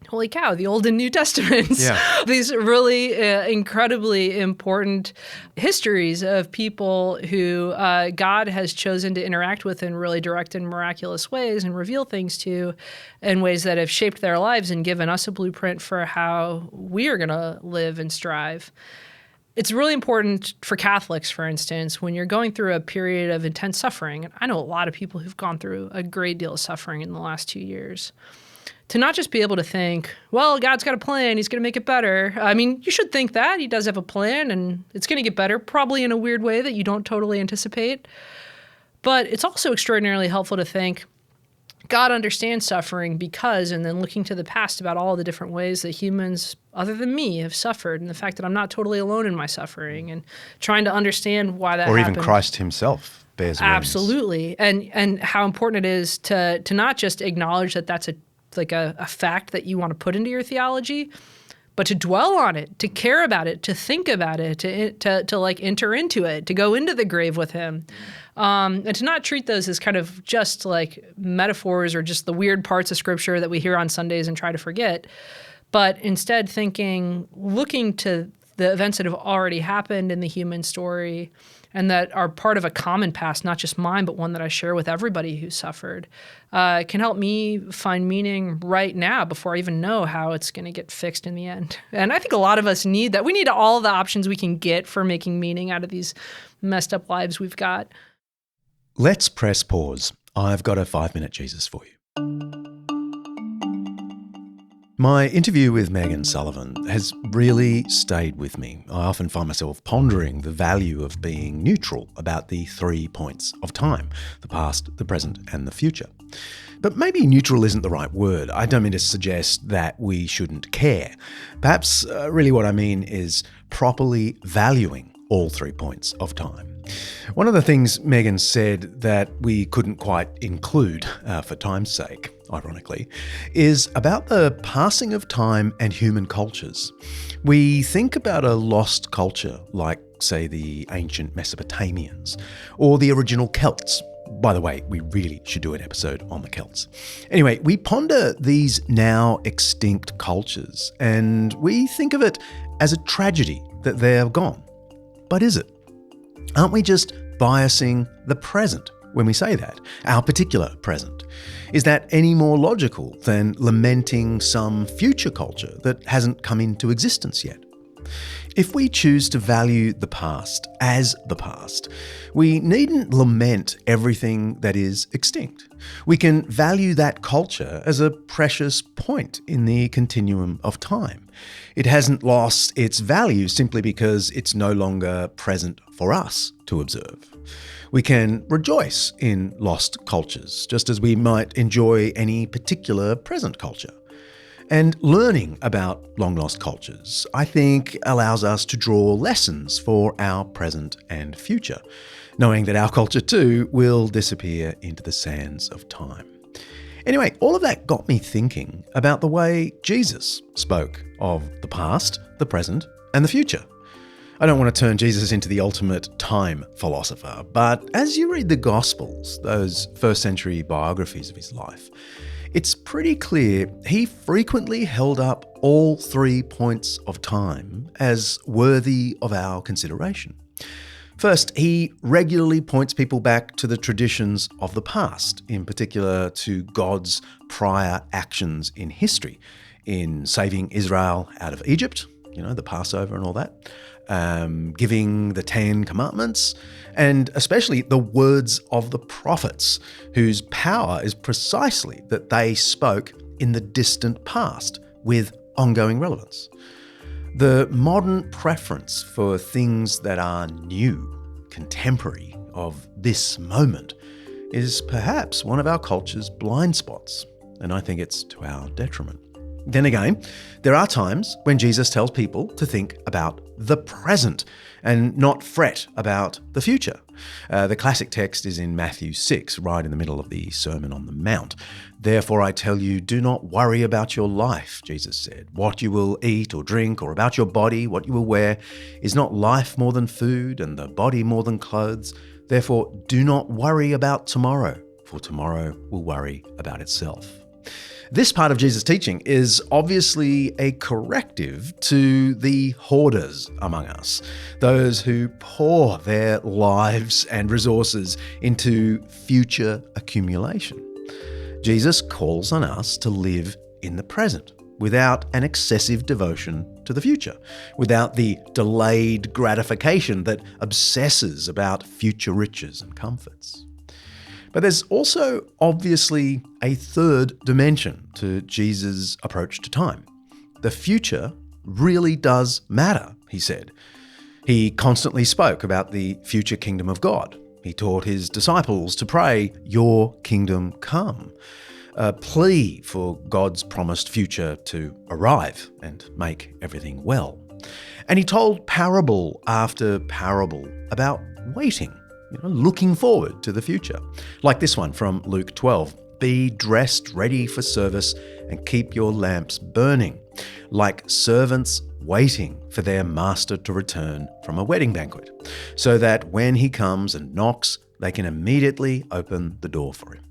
holy cow, the Old and New Testaments. Yeah. These really incredibly important histories of people who God has chosen to interact with in really direct and miraculous ways and reveal things to in ways that have shaped their lives and given us a blueprint for how we are going to live and strive. It's really important for Catholics, for instance, when you're going through a period of intense suffering. And I know a lot of people who've gone through a great deal of suffering in the last 2 years. To not just be able to think, well, God's got a plan, he's going to make it better. I mean, you should think that. He does have a plan, and it's going to get better, probably in a weird way that you don't totally anticipate. But it's also extraordinarily helpful to think, God understands suffering because, and then looking to the past about all the different ways that humans, other than me, have suffered, and the fact that I'm not totally alone in my suffering, and trying to understand why that happened. Or even Christ himself bears witness. Absolutely. And how important it is to not just acknowledge that that's a fact that you want to put into your theology, but to dwell on it, to care about it, to think about it, to like enter into it, to go into the grave with him, and to not treat those as kind of just like metaphors or just the weird parts of Scripture that we hear on Sundays and try to forget, but instead looking to the events that have already happened in the human story and that are part of a common past, not just mine, but one that I share with everybody who suffered, can help me find meaning right now before I even know how it's going to get fixed in the end. And I think a lot of us need that. We need all the options we can get for making meaning out of these messed up lives we've got. Let's press pause. I've got a 5-minute Jesus for you. My interview with Megan Sullivan has really stayed with me. I often find myself pondering the value of being neutral about the 3 points of time: the past, the present, and the future. But maybe neutral isn't the right word. I don't mean to suggest that we shouldn't care. Perhaps really what I mean is properly valuing all 3 points of time. One of the things Megan said that we couldn't quite include, for time's sake, ironically, is about the passing of time and human cultures. We think about a lost culture like, say, the ancient Mesopotamians or the original Celts. By the way, we really should do an episode on the Celts. Anyway, we ponder these now extinct cultures and we think of it as a tragedy that they're gone. But is it? Aren't we just biasing the present when we say that, our particular present? Is that any more logical than lamenting some future culture that hasn't come into existence yet? If we choose to value the past as the past, we needn't lament everything that is extinct. We can value that culture as a precious point in the continuum of time. It hasn't lost its value simply because it's no longer present for us to observe. We can rejoice in lost cultures, just as we might enjoy any particular present culture. And learning about long-lost cultures, I think, allows us to draw lessons for our present and future, knowing that our culture too will disappear into the sands of time. Anyway, all of that got me thinking about the way Jesus spoke of the past, the present, and the future. I don't want to turn Jesus into the ultimate time philosopher, but as you read the Gospels, those first century biographies of his life, it's pretty clear he frequently held up all 3 points of time as worthy of our consideration. First, he regularly points people back to the traditions of the past, in particular to God's prior actions in history, in saving Israel out of Egypt, the Passover and all that, giving the 10 Commandments, and especially the words of the prophets, whose power is precisely that they spoke in the distant past with ongoing relevance. The modern preference for things that are new, contemporary, of this moment, is perhaps one of our culture's blind spots, and I think it's to our detriment. Then again, there are times when Jesus tells people to think about the present and not fret about the future. The classic text is in Matthew 6, right in the middle of the Sermon on the Mount. "Therefore I tell you, do not worry about your life," Jesus said, "what you will eat or drink, or about your body, what you will wear. Is not life more than food, and the body more than clothes? Therefore do not worry about tomorrow, for tomorrow will worry about itself." This part of Jesus' teaching is obviously a corrective to the hoarders among us, those who pour their lives and resources into future accumulation. Jesus calls on us to live in the present without an excessive devotion to the future, without the delayed gratification that obsesses about future riches and comforts. But there's also obviously a third dimension to Jesus' approach to time. The future really does matter, he said. He constantly spoke about the future kingdom of God. He taught his disciples to pray, "Your kingdom come," a plea for God's promised future to arrive and make everything well. And he told parable after parable about waiting, looking forward to the future. Like this one from Luke 12. "Be dressed ready for service and keep your lamps burning, like servants waiting for their master to return from a wedding banquet, so that when he comes and knocks, they can immediately open the door for him.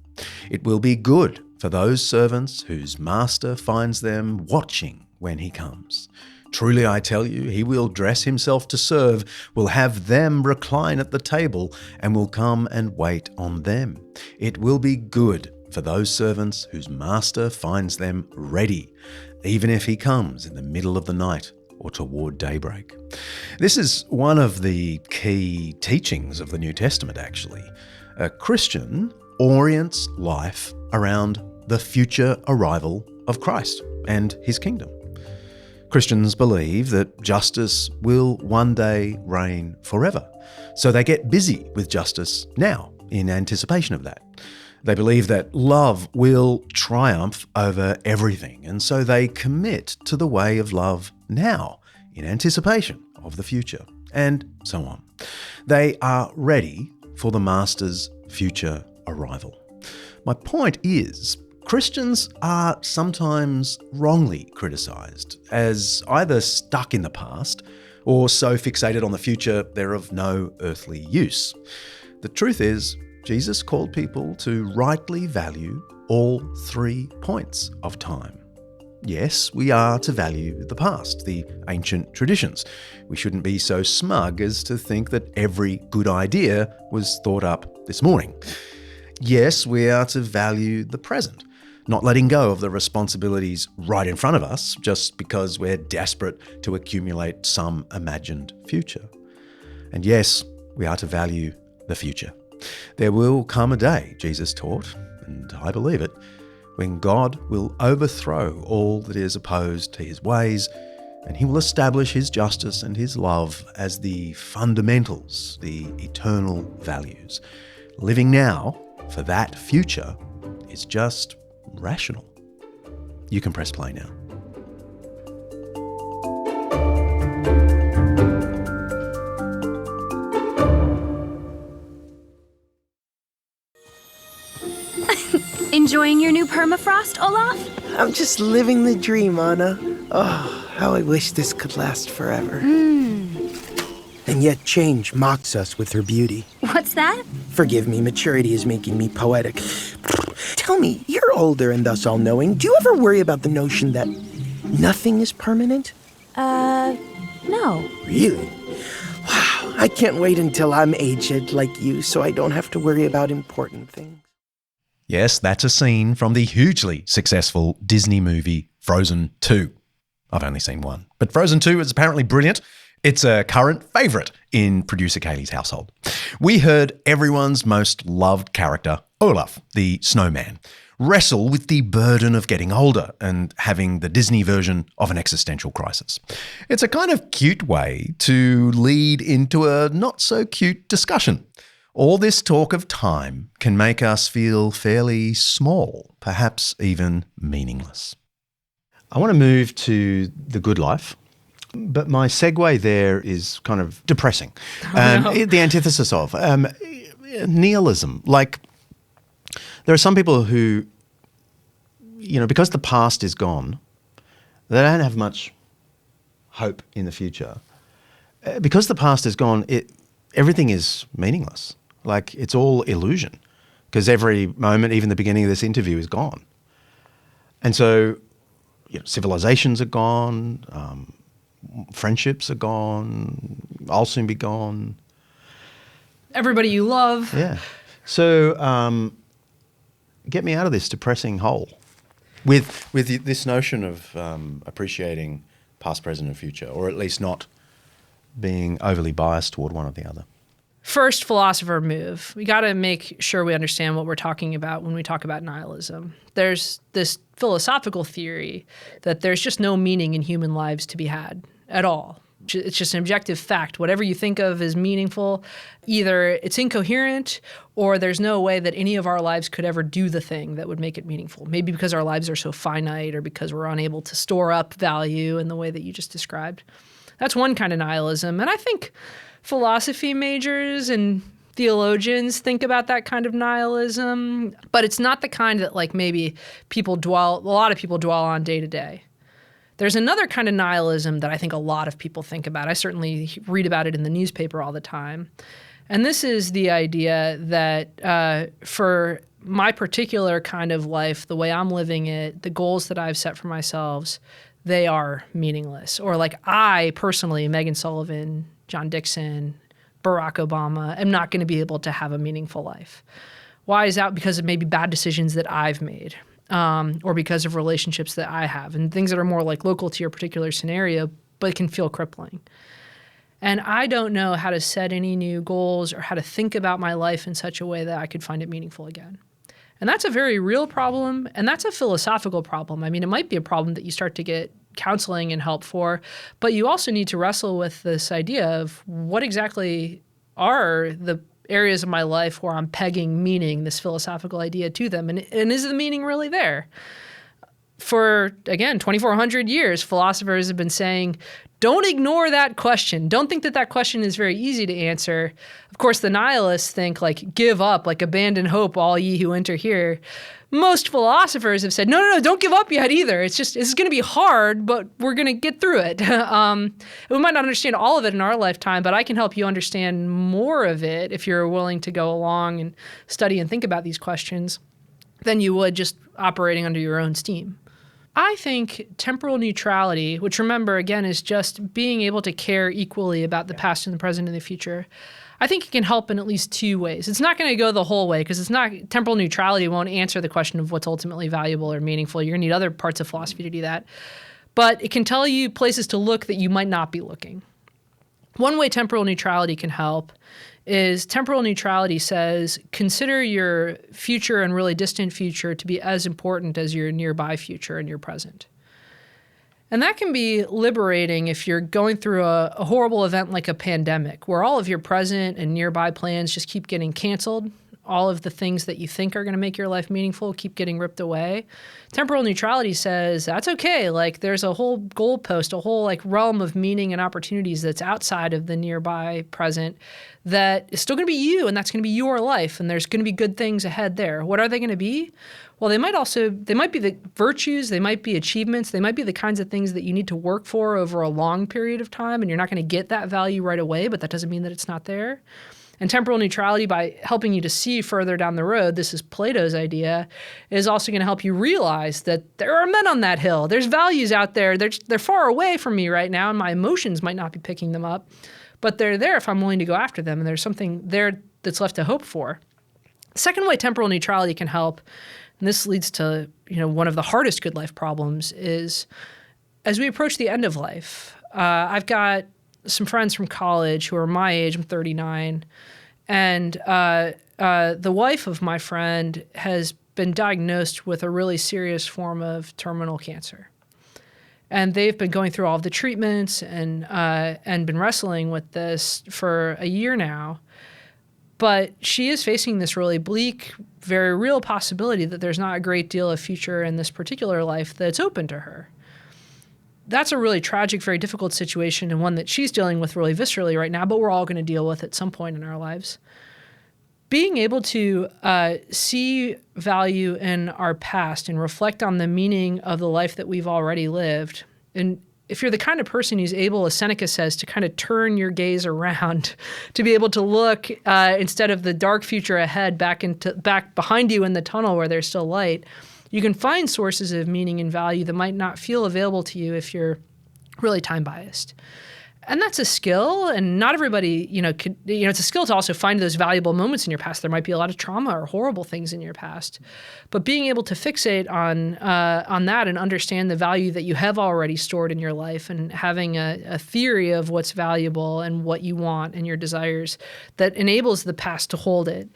It will be good for those servants whose master finds them watching when he comes. Truly I tell you, he will dress himself to serve, will have them recline at the table, and will come and wait on them. It will be good for those servants whose master finds them ready, even if he comes in the middle of the night or toward daybreak." This is one of the key teachings of the New Testament, actually. A Christian orients life around the future arrival of Christ. and his kingdom. Christians believe that justice will one day reign forever, so they get busy with justice now in anticipation of that. They believe that love will triumph over everything, and so they commit to the way of love now in anticipation of the future, and so on. They are ready for the Master's future arrival. My point is, Christians are sometimes wrongly criticised as either stuck in the past or so fixated on the future they're of no earthly use. The truth is, Jesus called people to rightly value all 3 points of time. Yes, we are to value the past, the ancient traditions. We shouldn't be so smug as to think that every good idea was thought up this morning. Yes, we are to value the present, not letting go of the responsibilities right in front of us just because we're desperate to accumulate some imagined future. And yes, we are to value the future. There will come a day, Jesus taught, and I believe it, when God will overthrow all that is opposed to his ways, and he will establish his justice and his love as the fundamentals, the eternal values. Living now for that future is just rational. You can press play now. Enjoying your new permafrost, Olaf? I'm just living the dream, Anna. Oh, how I wish this could last forever. And yet change mocks us with her beauty. What's that? Forgive me, maturity is making me poetic. Tell me, you're older and thus all-knowing. Do you ever worry about the notion that nothing is permanent? No. Really? Wow, I can't wait until I'm aged like you so I don't have to worry about important things. Yes, that's a scene from the hugely successful Disney movie Frozen 2. I've only seen one, but Frozen 2 is apparently brilliant. It's a current favourite in producer Kaley's household. We heard everyone's most loved character, Olaf, the snowman, wrestle with the burden of getting older and having the Disney version of an existential crisis. It's a kind of cute way to lead into a not-so-cute discussion. All this talk of time can make us feel fairly small, perhaps even meaningless. I want to move to the good life, but my segue there is kind of depressing. The antithesis of nihilism. Like, there are some people who, because the past is gone, they don't have much hope in the future. Because the past is gone, everything is meaningless. Like, it's all illusion, because every moment, even the beginning of this interview, is gone. And so, civilizations are gone, friendships are gone, I'll soon be gone. Everybody you love. Yeah. So get me out of this depressing hole with this notion of appreciating past, present and future, or at least not being overly biased toward one or the other. First philosopher move. We got to make sure we understand what we're talking about when we talk about nihilism. There's this philosophical theory that there's just no meaning in human lives to be had at all. It's just an objective fact. Whatever you think of as meaningful, either it's incoherent or there's no way that any of our lives could ever do the thing that would make it meaningful. Maybe because our lives are so finite or because we're unable to store up value in the way that you just described. That's one kind of nihilism. And I think philosophy majors and theologians think about that kind of nihilism, but it's not the kind that maybe a lot of people dwell on day to day. There's another kind of nihilism that I think a lot of people think about. I certainly read about it in the newspaper all the time. And this is the idea that for my particular kind of life, the way I'm living it, the goals that I've set for myself, they are meaningless. Or I personally, Megan Sullivan, John Dickson, Barack Obama, am not going to be able to have a meaningful life. Why is that? Because of maybe bad decisions that I've made. Or because of relationships that I have and things that are more local to your particular scenario, but can feel crippling. And I don't know how to set any new goals or how to think about my life in such a way that I could find it meaningful again. And that's a very real problem, and that's a philosophical problem. I mean, it might be a problem that you start to get counseling and help for, but you also need to wrestle with this idea of what exactly are the areas of my life where I'm pegging meaning, this philosophical idea, to them, and is the meaning really there? For, again, 2,400 years, philosophers have been saying, don't ignore that question. Don't think that that question is very easy to answer. Of course, the nihilists think, like, give up, like, abandon hope, all ye who enter here. Most philosophers have said, no, don't give up yet either. It's going to be hard, but we're going to get through it. We might not understand all of it in our lifetime, but I can help you understand more of it if you're willing to go along and study and think about these questions than you would just operating under your own steam. I think temporal neutrality, which, remember, again, is just being able to care equally about the past and the present and the future, I think it can help in at least two ways. It's not going to go the whole way, because temporal neutrality won't answer the question of what's ultimately valuable or meaningful. You're going to need other parts of philosophy to do that. But it can tell you places to look that you might not be looking. One way temporal neutrality can help is temporal neutrality says, consider your future and really distant future to be as important as your nearby future and your present. And that can be liberating if you're going through a horrible event like a pandemic, where all of your present and nearby plans just keep getting canceled. All of the things that you think are going to make your life meaningful keep getting ripped away. Temporal neutrality says that's okay. Like, there's a whole goalpost, a whole like realm of meaning and opportunities that's outside of the nearby present that is still going to be you, and that's going to be your life, and there's going to be good things ahead there. What are they going to be? Well, they might be the virtues, they might be achievements, they might be the kinds of things that you need to work for over a long period of time, and you're not going to get that value right away, but that doesn't mean that it's not there. And temporal neutrality, by helping you to see further down the road, this is Plato's idea, is also going to help you realize that there are men on that hill. There's values out there. They're far away from me right now, and my emotions might not be picking them up, but they're there if I'm willing to go after them, and there's something there that's left to hope for. The second way temporal neutrality can help, and this leads to one of the hardest good life problems, is as we approach the end of life. I've got some friends from college who are my age. I'm 39, and the wife of my friend has been diagnosed with a really serious form of terminal cancer. And they've been going through all of the treatments and been wrestling with this for a year now. But she is facing this really bleak, very real possibility that there's not a great deal of future in this particular life that's open to her. That's a really tragic, very difficult situation, and one that she's dealing with really viscerally right now, but we're all going to deal with at some point in our lives. Being able to see value in our past and reflect on the meaning of the life that we've already lived, and if you're the kind of person who's able, as Seneca says, to kind of turn your gaze around, to be able to look instead of the dark future ahead back behind you in the tunnel where there's still light, you can find sources of meaning and value that might not feel available to you if you're really time biased. And that's a skill, and not everybody, it's a skill to also find those valuable moments in your past. There might be a lot of trauma or horrible things in your past, but being able to fixate on that and understand the value that you have already stored in your life, and having a theory of what's valuable and what you want and your desires that enables the past to hold it.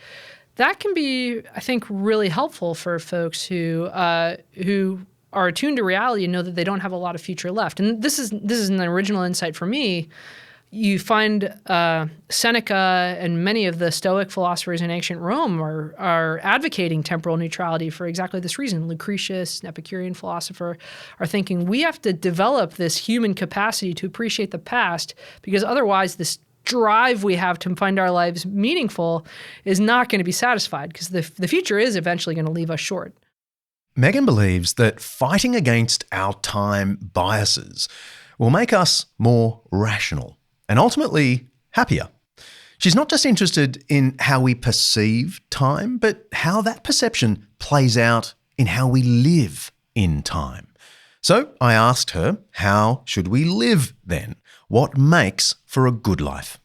That can be, I think, really helpful for folks who are attuned to reality and know that they don't have a lot of future left. And this is an original insight for me. You find Seneca and many of the Stoic philosophers in ancient Rome are advocating temporal neutrality for exactly this reason. Lucretius, an Epicurean philosopher, are thinking we have to develop this human capacity to appreciate the past, because otherwise this drive we have to find our lives meaningful is not going to be satisfied, because the future is eventually going to leave us short. Megan believes that fighting against our time biases will make us more rational and ultimately happier. She's not just interested in how we perceive time, but how that perception plays out in how we live in time. So I asked her, how should we live then? What makes for a good life?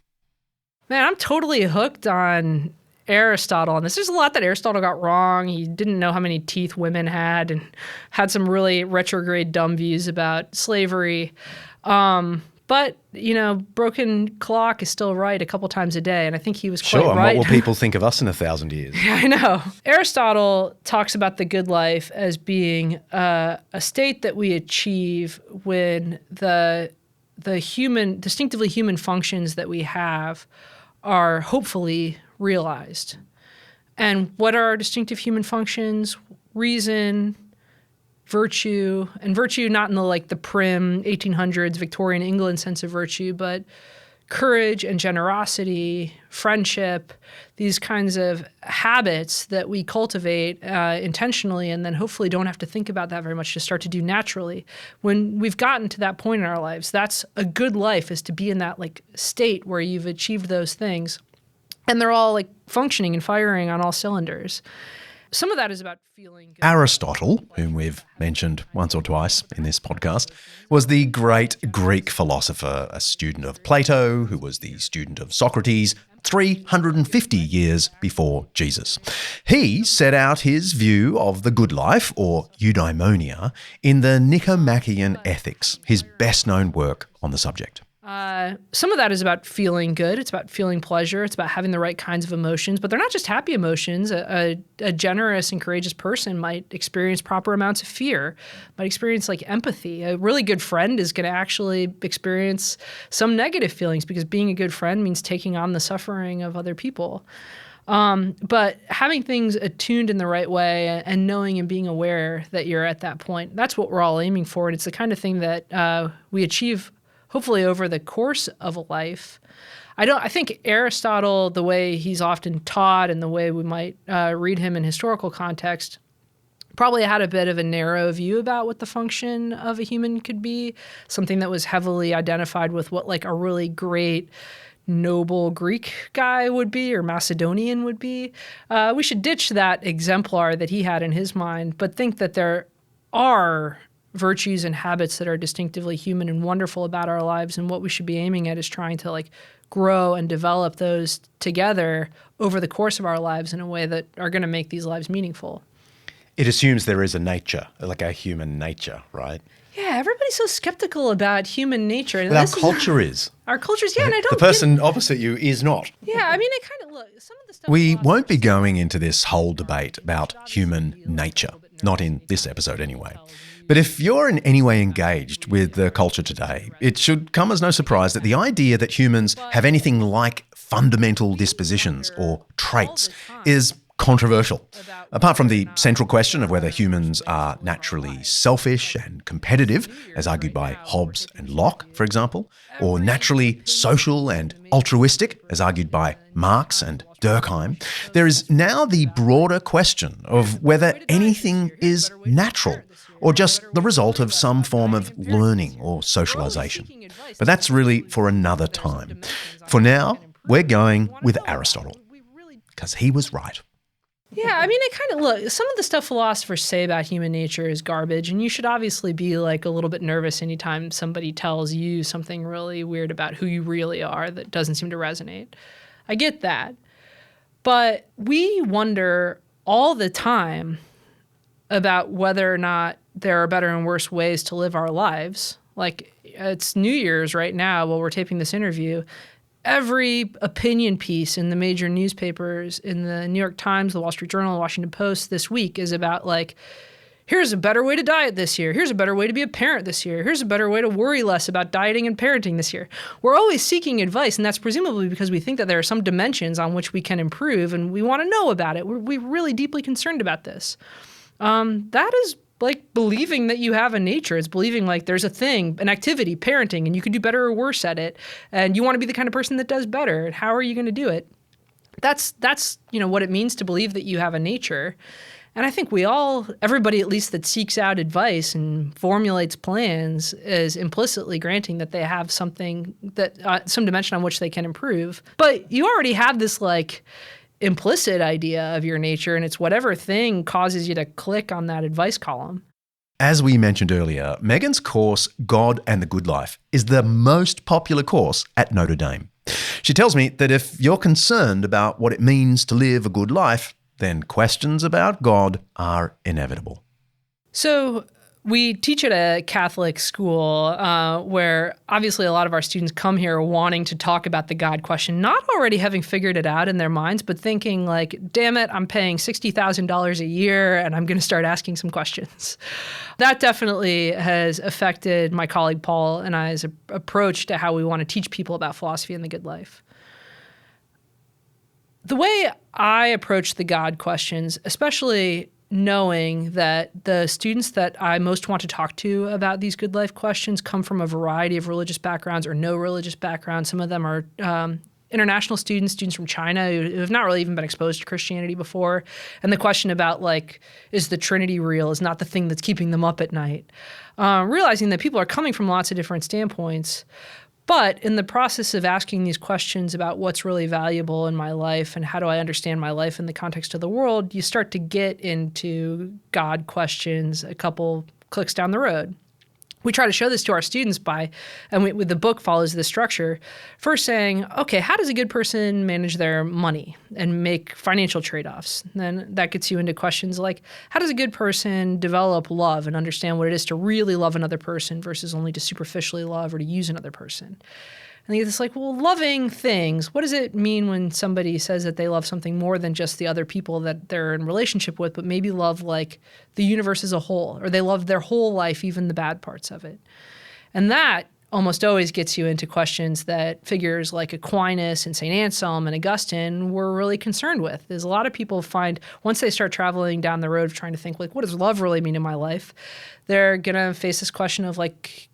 Man, I'm totally hooked on Aristotle on this. There's a lot that Aristotle got wrong. He didn't know how many teeth women had, and had some really retrograde, dumb views about slavery. But, broken clock is still right a couple times a day, and I think he was quite Sure, and right. what will people think of us in 1,000 years? I know. Aristotle talks about the good life as being a state that we achieve when the distinctively human functions that we have are hopefully realized. And what are our distinctive human functions? Reason, virtue, and virtue not in the prim 1800s Victorian England sense of virtue, but courage and generosity, friendship, these kinds of habits that we cultivate intentionally and then hopefully don't have to think about that very much to start to do naturally. When we've gotten to that point in our lives, that's a good life, is to be in that state where you've achieved those things and they're all functioning and firing on all cylinders. Some of that is about feeling good. Aristotle, whom we've mentioned once or twice in this podcast, was the great Greek philosopher, a student of Plato, who was the student of Socrates 350 years before Jesus. He set out his view of the good life, or eudaimonia, in the Nicomachean Ethics, his best-known work on the subject. Some of that is about feeling good. It's about feeling pleasure. It's about having the right kinds of emotions, but they're not just happy emotions. A generous and courageous person might experience proper amounts of fear, might experience empathy. A really good friend is going to actually experience some negative feelings because being a good friend means taking on the suffering of other people. But having things attuned in the right way and knowing and being aware that you're at that point, that's what we're all aiming for. And it's the kind of thing that we achieve hopefully over the course of a life. I think Aristotle, the way he's often taught and the way we might read him in historical context, probably had a bit of a narrow view about what the function of a human could be, something that was heavily identified with what a really great noble Greek guy would be or Macedonian would be. We should ditch that exemplar that he had in his mind, but think that there are virtues and habits that are distinctively human and wonderful about our lives, and what we should be aiming at is trying to grow and develop those together over the course of our lives in a way that are going to make these lives meaningful. It assumes there is a nature, a human nature, right? Yeah, everybody's so skeptical about human nature. And But our culture is. Our culture's, and I don't The person opposite you is not. Yeah, I mean, I kind of look, some of the stuff... We won't be going into this whole debate about human nature, not in this episode anyway. But if you're in any way engaged with the culture today, it should come as no surprise that the idea that humans have anything like fundamental dispositions or traits is controversial. Apart from the central question of whether humans are naturally selfish and competitive, as argued by Hobbes and Locke, for example, or naturally social and altruistic, as argued by Marx and Durkheim, there is now the broader question of whether anything is natural or just the result of some form of learning or socialization. But that's really for another time. For now, we're going with Aristotle, because he was right. Yeah, I mean, some of the stuff philosophers say about human nature is garbage, and you should obviously be a little bit nervous anytime somebody tells you something really weird about who you really are that doesn't seem to resonate. I get that. But we wonder all the time about whether or not there are better and worse ways to live our lives. It's New Year's right now while we're taping this interview. Every opinion piece in the major newspapers, in the New York Times, the Wall Street Journal, the Washington Post this week is about here's a better way to diet this year. Here's a better way to be a parent this year. Here's a better way to worry less about dieting and parenting this year. We're always seeking advice, and that's presumably because we think that there are some dimensions on which we can improve, and we want to know about it. We're really deeply concerned about this. That is believing that you have a nature. It's believing there's a thing, an activity, parenting, and you can do better or worse at it. And you want to be the kind of person that does better. And how are you going to do it? That's what it means to believe that you have a nature. And I think everybody at least that seeks out advice and formulates plans is implicitly granting that they have something that some dimension on which they can improve. But you already have this implicit idea of your nature, and it's whatever thing causes you to click on that advice column. As we mentioned earlier, Megan's course, God and the Good Life, is the most popular course at Notre Dame. She tells me that if you're concerned about what it means to live a good life, then questions about God are inevitable. So We teach at a Catholic school where obviously a lot of our students come here wanting to talk about the God question, not already having figured it out in their minds, but thinking like, damn it, I'm paying $60,000 a year and I'm going to start asking some questions. That definitely has affected my colleague Paul and I's approach to how we want to teach people about philosophy and the good life. The way I approach the God questions, especially knowing that the students that I most want to talk to about these good life questions come from a variety of religious backgrounds or no religious backgrounds. Some of them are international students from China who have not really even been exposed to Christianity before. And the question about, like, is the Trinity real is not the thing that's keeping them up at night. Realizing that people are coming from lots of different standpoints. But in the process of asking these questions about what's really valuable in my life and how do I understand my life in the context of the world, you start to get into God questions a couple clicks down the road. We try to show this to our students the book follows this structure, first saying, okay, how does a good person manage their money and make financial trade-offs? And then that gets you into questions like, how does a good person develop love and understand what it is to really love another person versus only to superficially love or to use another person? And it's like, well, loving things, what does it mean when somebody says that they love something more than just the other people that they're in relationship with, but maybe love like the universe as a whole, or they love their whole life, even the bad parts of it? And that almost always gets you into questions that figures like Aquinas and St. Anselm and Augustine were really concerned with. There's a lot of people find once they start traveling down the road trying to think, like, what does love really mean in my life? They're going to face this question of, like,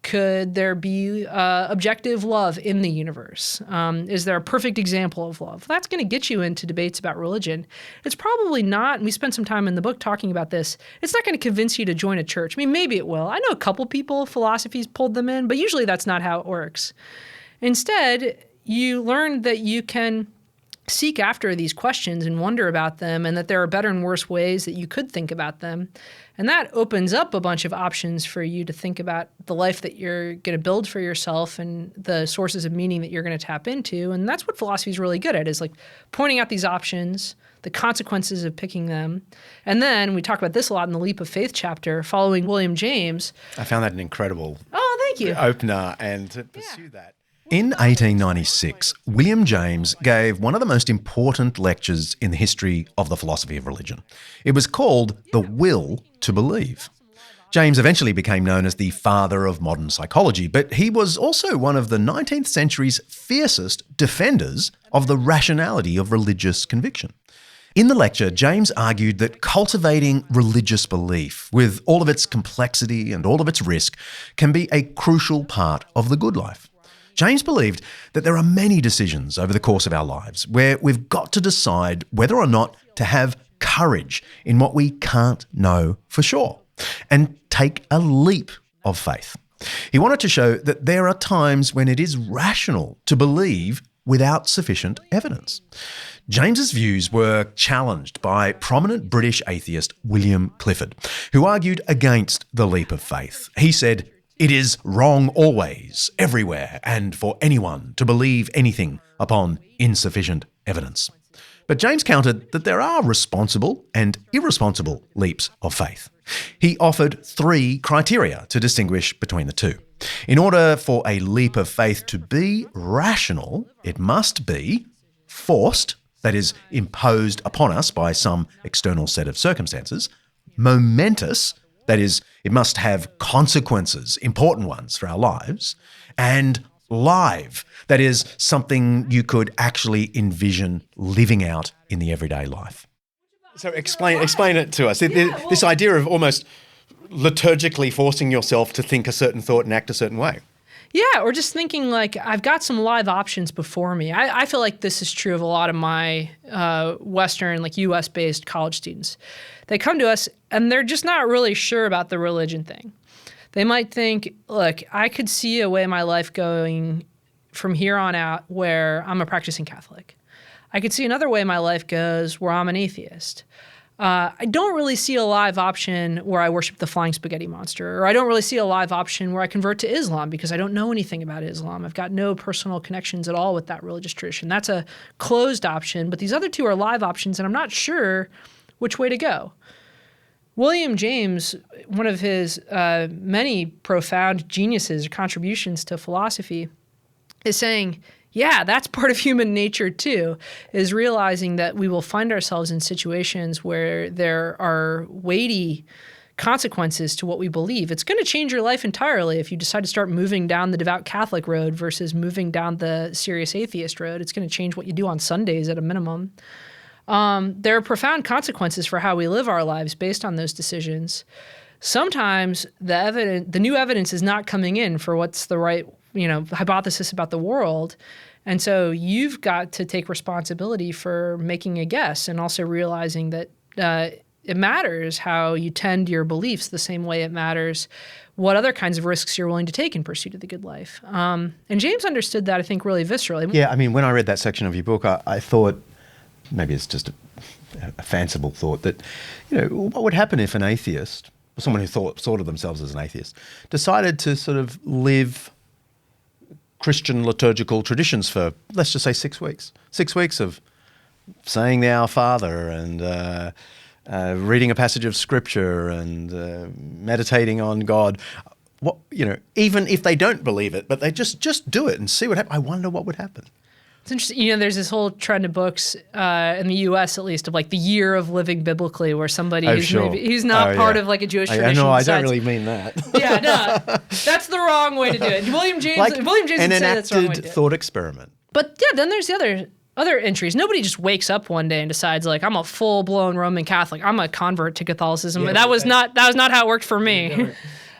could there be objective love in the universe? Is there a perfect example of love? That's going to get you into debates about religion. It's probably not, and we spent some time in the book talking about this, it's not going to convince you to join a church. I mean, maybe it will. I know a couple people, philosophy's pulled them in, but usually that's not how it works. Instead, you learn that you can seek after these questions and wonder about them, and that there are better and worse ways that you could think about them. And that opens up a bunch of options for you to think about the life that you're going to build for yourself and the sources of meaning that you're going to tap into. And that's what philosophy is really good at, is like pointing out these options, the consequences of picking them. And then we talk about this a lot in the Leap of Faith chapter, following William James. I found that an incredible Thank you. opener, and to pursue that. In 1896, William James gave one of the most important lectures in the history of the philosophy of religion. It was called The Will to Believe. James eventually became known as the father of modern psychology, but he was also one of the 19th century's fiercest defenders of the rationality of religious conviction. In the lecture, James argued that cultivating religious belief, with all of its complexity and all of its risk, can be a crucial part of the good life. James believed that there are many decisions over the course of our lives where we've got to decide whether or not to have courage in what we can't know for sure and take a leap of faith. He wanted to show that there are times when it is rational to believe without sufficient evidence. James's views were challenged by prominent British atheist William Clifford, who argued against the leap of faith. He said, "It is wrong always, everywhere, and for anyone to believe anything upon insufficient evidence." But James countered that there are responsible and irresponsible leaps of faith. He offered 3 criteria to distinguish between the two. In order for a leap of faith to be rational, it must be forced, that is, imposed upon us by some external set of circumstances, momentous, that is, it must have consequences, important ones for our lives, and live, that is, something you could actually envision living out in the everyday life. So explain it to us. This idea of almost liturgically forcing yourself to think a certain thought and act a certain way. Yeah, or just thinking like, I've got some live options before me. I feel like this is true of a lot of my Western, like US-based college students. They come to us and they're just not really sure about the religion thing. They might think, look, I could see a way my life going from here on out where I'm a practicing Catholic. I could see another way my life goes where I'm an atheist. I don't really see a live option where I worship the flying spaghetti monster, or I don't really see a live option where I convert to Islam because I don't know anything about Islam. I've got no personal connections at all with that religious tradition. That's a closed option, but these other two are live options, and I'm not sure which way to go. William James, one of his many profound geniuses or contributions to philosophy, is saying, yeah, that's part of human nature too, is realizing that we will find ourselves in situations where there are weighty consequences to what we believe. It's going to change your life entirely if you decide to start moving down the devout Catholic road versus moving down the serious atheist road. It's going to change what you do on Sundays at a minimum. There are profound consequences for how we live our lives based on those decisions. Sometimes the new evidence is not coming in for what's the right, hypothesis about the world. And so you've got to take responsibility for making a guess and also realizing that it matters how you tend your beliefs the same way it matters what other kinds of risks you're willing to take in pursuit of the good life. And James understood that, I think, really viscerally. Yeah, I mean, when I read that section of your book, I thought, maybe it's just a fanciful thought, that, what would happen if an atheist, or someone who thought of themselves as an atheist, decided to sort of live Christian liturgical traditions for, let's just say, 6 weeks. 6 weeks of saying the Our Father and reading a passage of Scripture and meditating on God. Even if they don't believe it, but they just do it and see what happens. I wonder what would happen. It's interesting. There's this whole trend of books in the U.S. at least of like the year of living biblically, where somebody who's not part of like a Jewish tradition. No, I don't really mean that. Yeah, no, that's the wrong way to do it. William James would say that's the wrong way to do it. An enacted thought experiment. But yeah, then there's the other entries. Nobody just wakes up one day and decides like, I'm a full-blown Roman Catholic. I'm a convert to Catholicism. Yeah, that was not how it worked for me.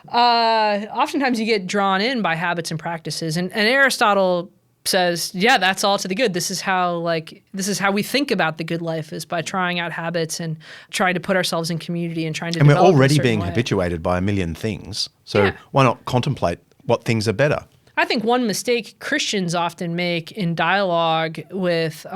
Oftentimes you get drawn in by habits and practices, and Aristotle says, yeah, that's all to the good. This is how we think about the good life, is by trying out habits and trying to put ourselves in community and trying to. And we're already being habituated by a million things. So why not contemplate what things are better? I think one mistake Christians often make in dialogue with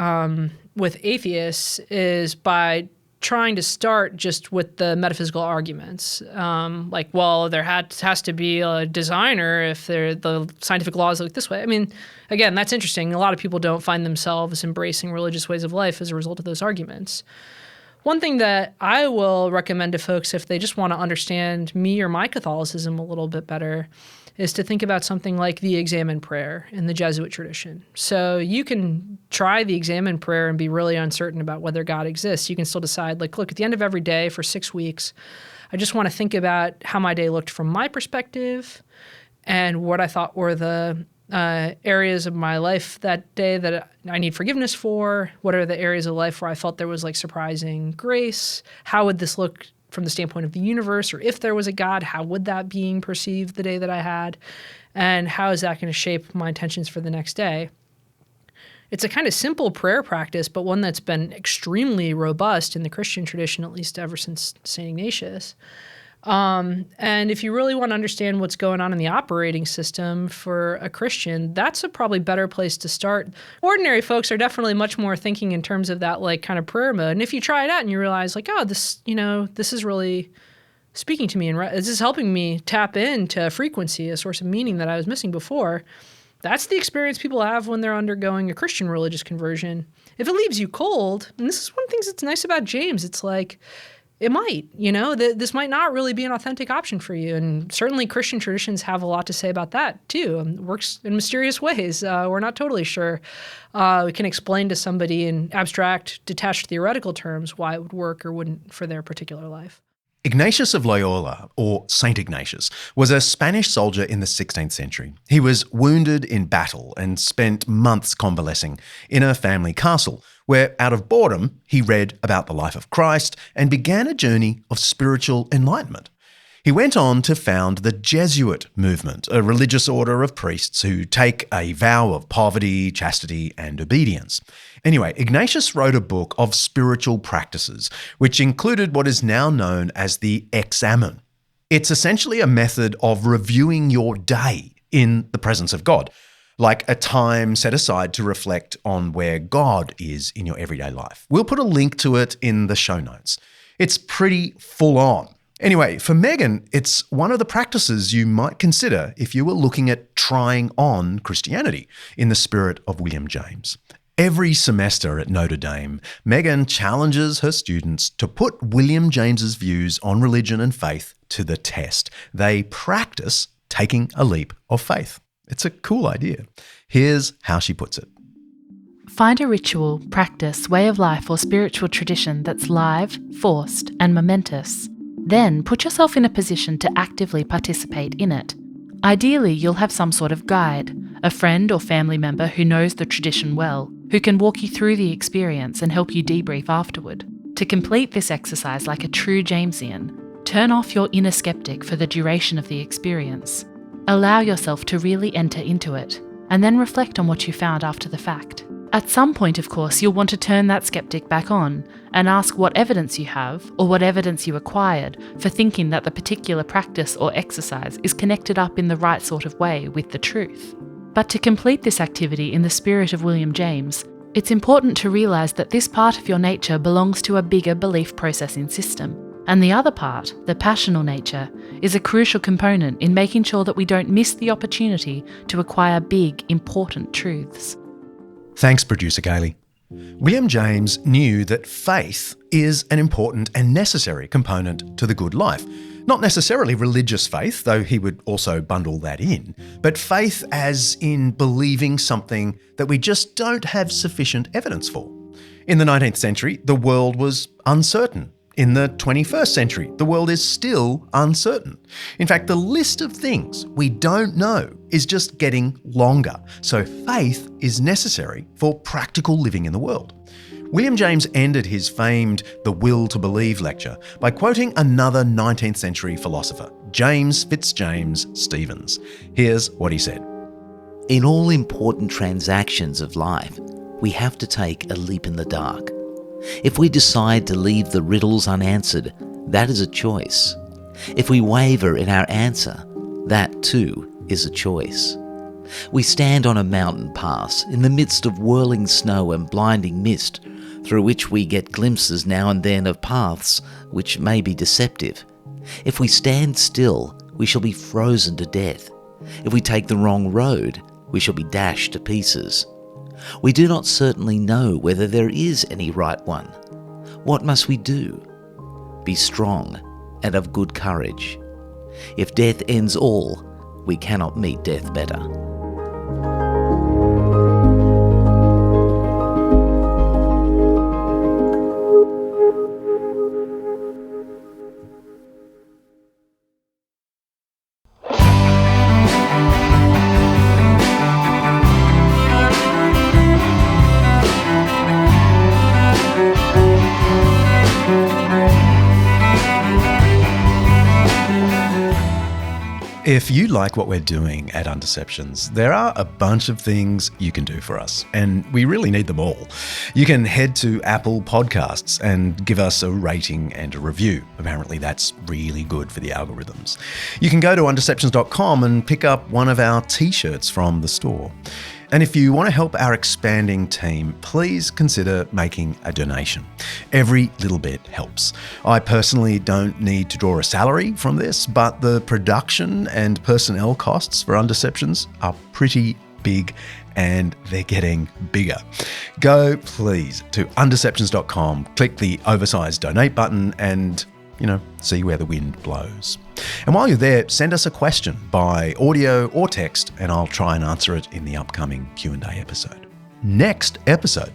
atheists is by trying to start just with the metaphysical arguments. There has to be a designer if the scientific laws look this way. I mean, again, that's interesting. A lot of people don't find themselves embracing religious ways of life as a result of those arguments. One thing that I will recommend to folks if they just want to understand me or my Catholicism a little bit better is to think about something like the examen prayer in the Jesuit tradition. So you can try the examen prayer and be really uncertain about whether God exists. You can still decide, look, at the end of every day for 6 weeks, I just want to think about how my day looked from my perspective and what I thought were the areas of my life that day that I need forgiveness for. What are the areas of life where I felt there was like surprising grace? How would this look from the standpoint of the universe, or if there was a God, how would that being perceived the day that I had? And how is that going to shape my intentions for the next day? It's a kind of simple prayer practice, but one that's been extremely robust in the Christian tradition, at least ever since St. Ignatius. And if you really want to understand what's going on in the operating system for a Christian, that's a probably better place to start. Ordinary folks are definitely much more thinking in terms of that like kind of prayer mode. And if you try it out and you realize like, oh, this is really speaking to me and this is helping me tap into a frequency, a source of meaning that I was missing before. That's the experience people have when they're undergoing a Christian religious conversion. If it leaves you cold, and this is one of the things that's nice about James, it's like, it might, this might not really be an authentic option for you. And certainly Christian traditions have a lot to say about that too. It works in mysterious ways. We're not totally sure. We can explain to somebody in abstract, detached theoretical terms why it would work or wouldn't for their particular life. Ignatius of Loyola, or Saint Ignatius, was a Spanish soldier in the 16th century. He was wounded in battle and spent months convalescing in a family castle, where out of boredom he read about the life of Christ and began a journey of spiritual enlightenment. He went on to found the Jesuit movement, a religious order of priests who take a vow of poverty, chastity, and obedience. Anyway, Ignatius wrote a book of spiritual practices, which included what is now known as the examen. It's essentially a method of reviewing your day in the presence of God, like a time set aside to reflect on where God is in your everyday life. We'll put a link to it in the show notes. It's pretty full on. Anyway, for Megan, it's one of the practices you might consider if you were looking at trying on Christianity in the spirit of William James. Every semester at Notre Dame, Megan challenges her students to put William James's views on religion and faith to the test. They practice taking a leap of faith. It's a cool idea. Here's how she puts it. Find a ritual, practice, way of life or spiritual tradition that's live, forced and momentous. Then put yourself in a position to actively participate in it. Ideally, you'll have some sort of guide, a friend or family member who knows the tradition well, who can walk you through the experience and help you debrief afterward. To complete this exercise like a true Jamesian, turn off your inner skeptic for the duration of the experience. Allow yourself to really enter into it, and then reflect on what you found after the fact. At some point, of course, you'll want to turn that skeptic back on and ask what evidence you have, or what evidence you acquired, for thinking that the particular practice or exercise is connected up in the right sort of way with the truth. But to complete this activity in the spirit of William James, it's important to realise that this part of your nature belongs to a bigger belief processing system. And the other part, the passional nature, is a crucial component in making sure that we don't miss the opportunity to acquire big, important truths. Thanks, producer Kaley. William James knew that faith is an important and necessary component to the good life. Not necessarily religious faith, though he would also bundle that in, but faith as in believing something that we just don't have sufficient evidence for. In the 19th century, the world was uncertain. In the 21st century, the world is still uncertain. In fact, the list of things we don't know is just getting longer. So faith is necessary for practical living in the world. William James ended his famed The Will to Believe lecture by quoting another 19th century philosopher, James Fitzjames Stevens. Here's what he said. In all important transactions of life, we have to take a leap in the dark. If we decide to leave the riddles unanswered, that is a choice. If we waver in our answer, that too is a choice. We stand on a mountain pass in the midst of whirling snow and blinding mist, through which we get glimpses now and then of paths which may be deceptive. If we stand still, we shall be frozen to death. If we take the wrong road, we shall be dashed to pieces. We do not certainly know whether there is any right one. What must we do? Be strong and of good courage. If death ends all, we cannot meet death better. If you like what we're doing at Undeceptions, there are a bunch of things you can do for us, and we really need them all. You can head to Apple Podcasts and give us a rating and a review. Apparently that's really good for the algorithms. You can go to undeceptions.com and pick up one of our t-shirts from the store. And if you want to help our expanding team, please consider making a donation. Every little bit helps. I personally don't need to draw a salary from this, but the production and personnel costs for Undeceptions are pretty big, and they're getting bigger. Go, please, to undeceptions.com, click the oversized donate button and, see where the wind blows. And while you're there, send us a question by audio or text, and I'll try and answer it in the upcoming Q&A episode. Next episode.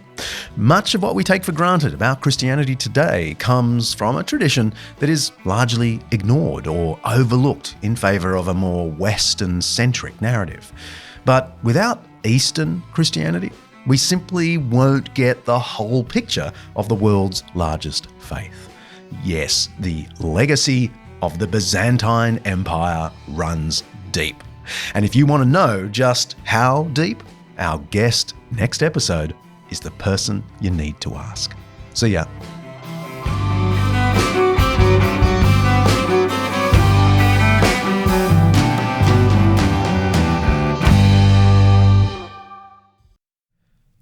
Much of what we take for granted about Christianity today comes from a tradition that is largely ignored or overlooked in favour of a more Western-centric narrative. But without Eastern Christianity, we simply won't get the whole picture of the world's largest faith. Yes, the legacy of the Byzantine Empire runs deep. And if you want to know just how deep, our guest next episode is the person you need to ask. See ya.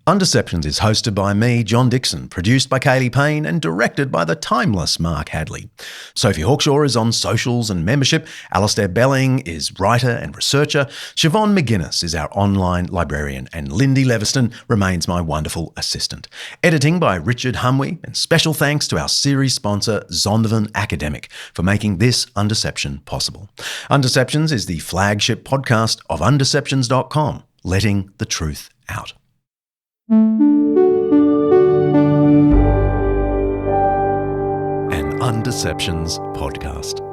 Undeceptions is hosted by me, John Dickson, produced by Kaley, Payne, and directed by the timeless Mark Hadley. Sophie Hawkshaw is on socials and membership. Alasdair Belling is writer and researcher. Siobhan McGuiness is our online librarian, and Lyndie Leviston remains my wonderful assistant. Editing by Richard Hamwi, and special thanks to our series sponsor, Zondervan Academic, for making this Undeception possible. Undeceptions is the flagship podcast of Undeceptions.com, letting the truth out. An Undeceptions podcast.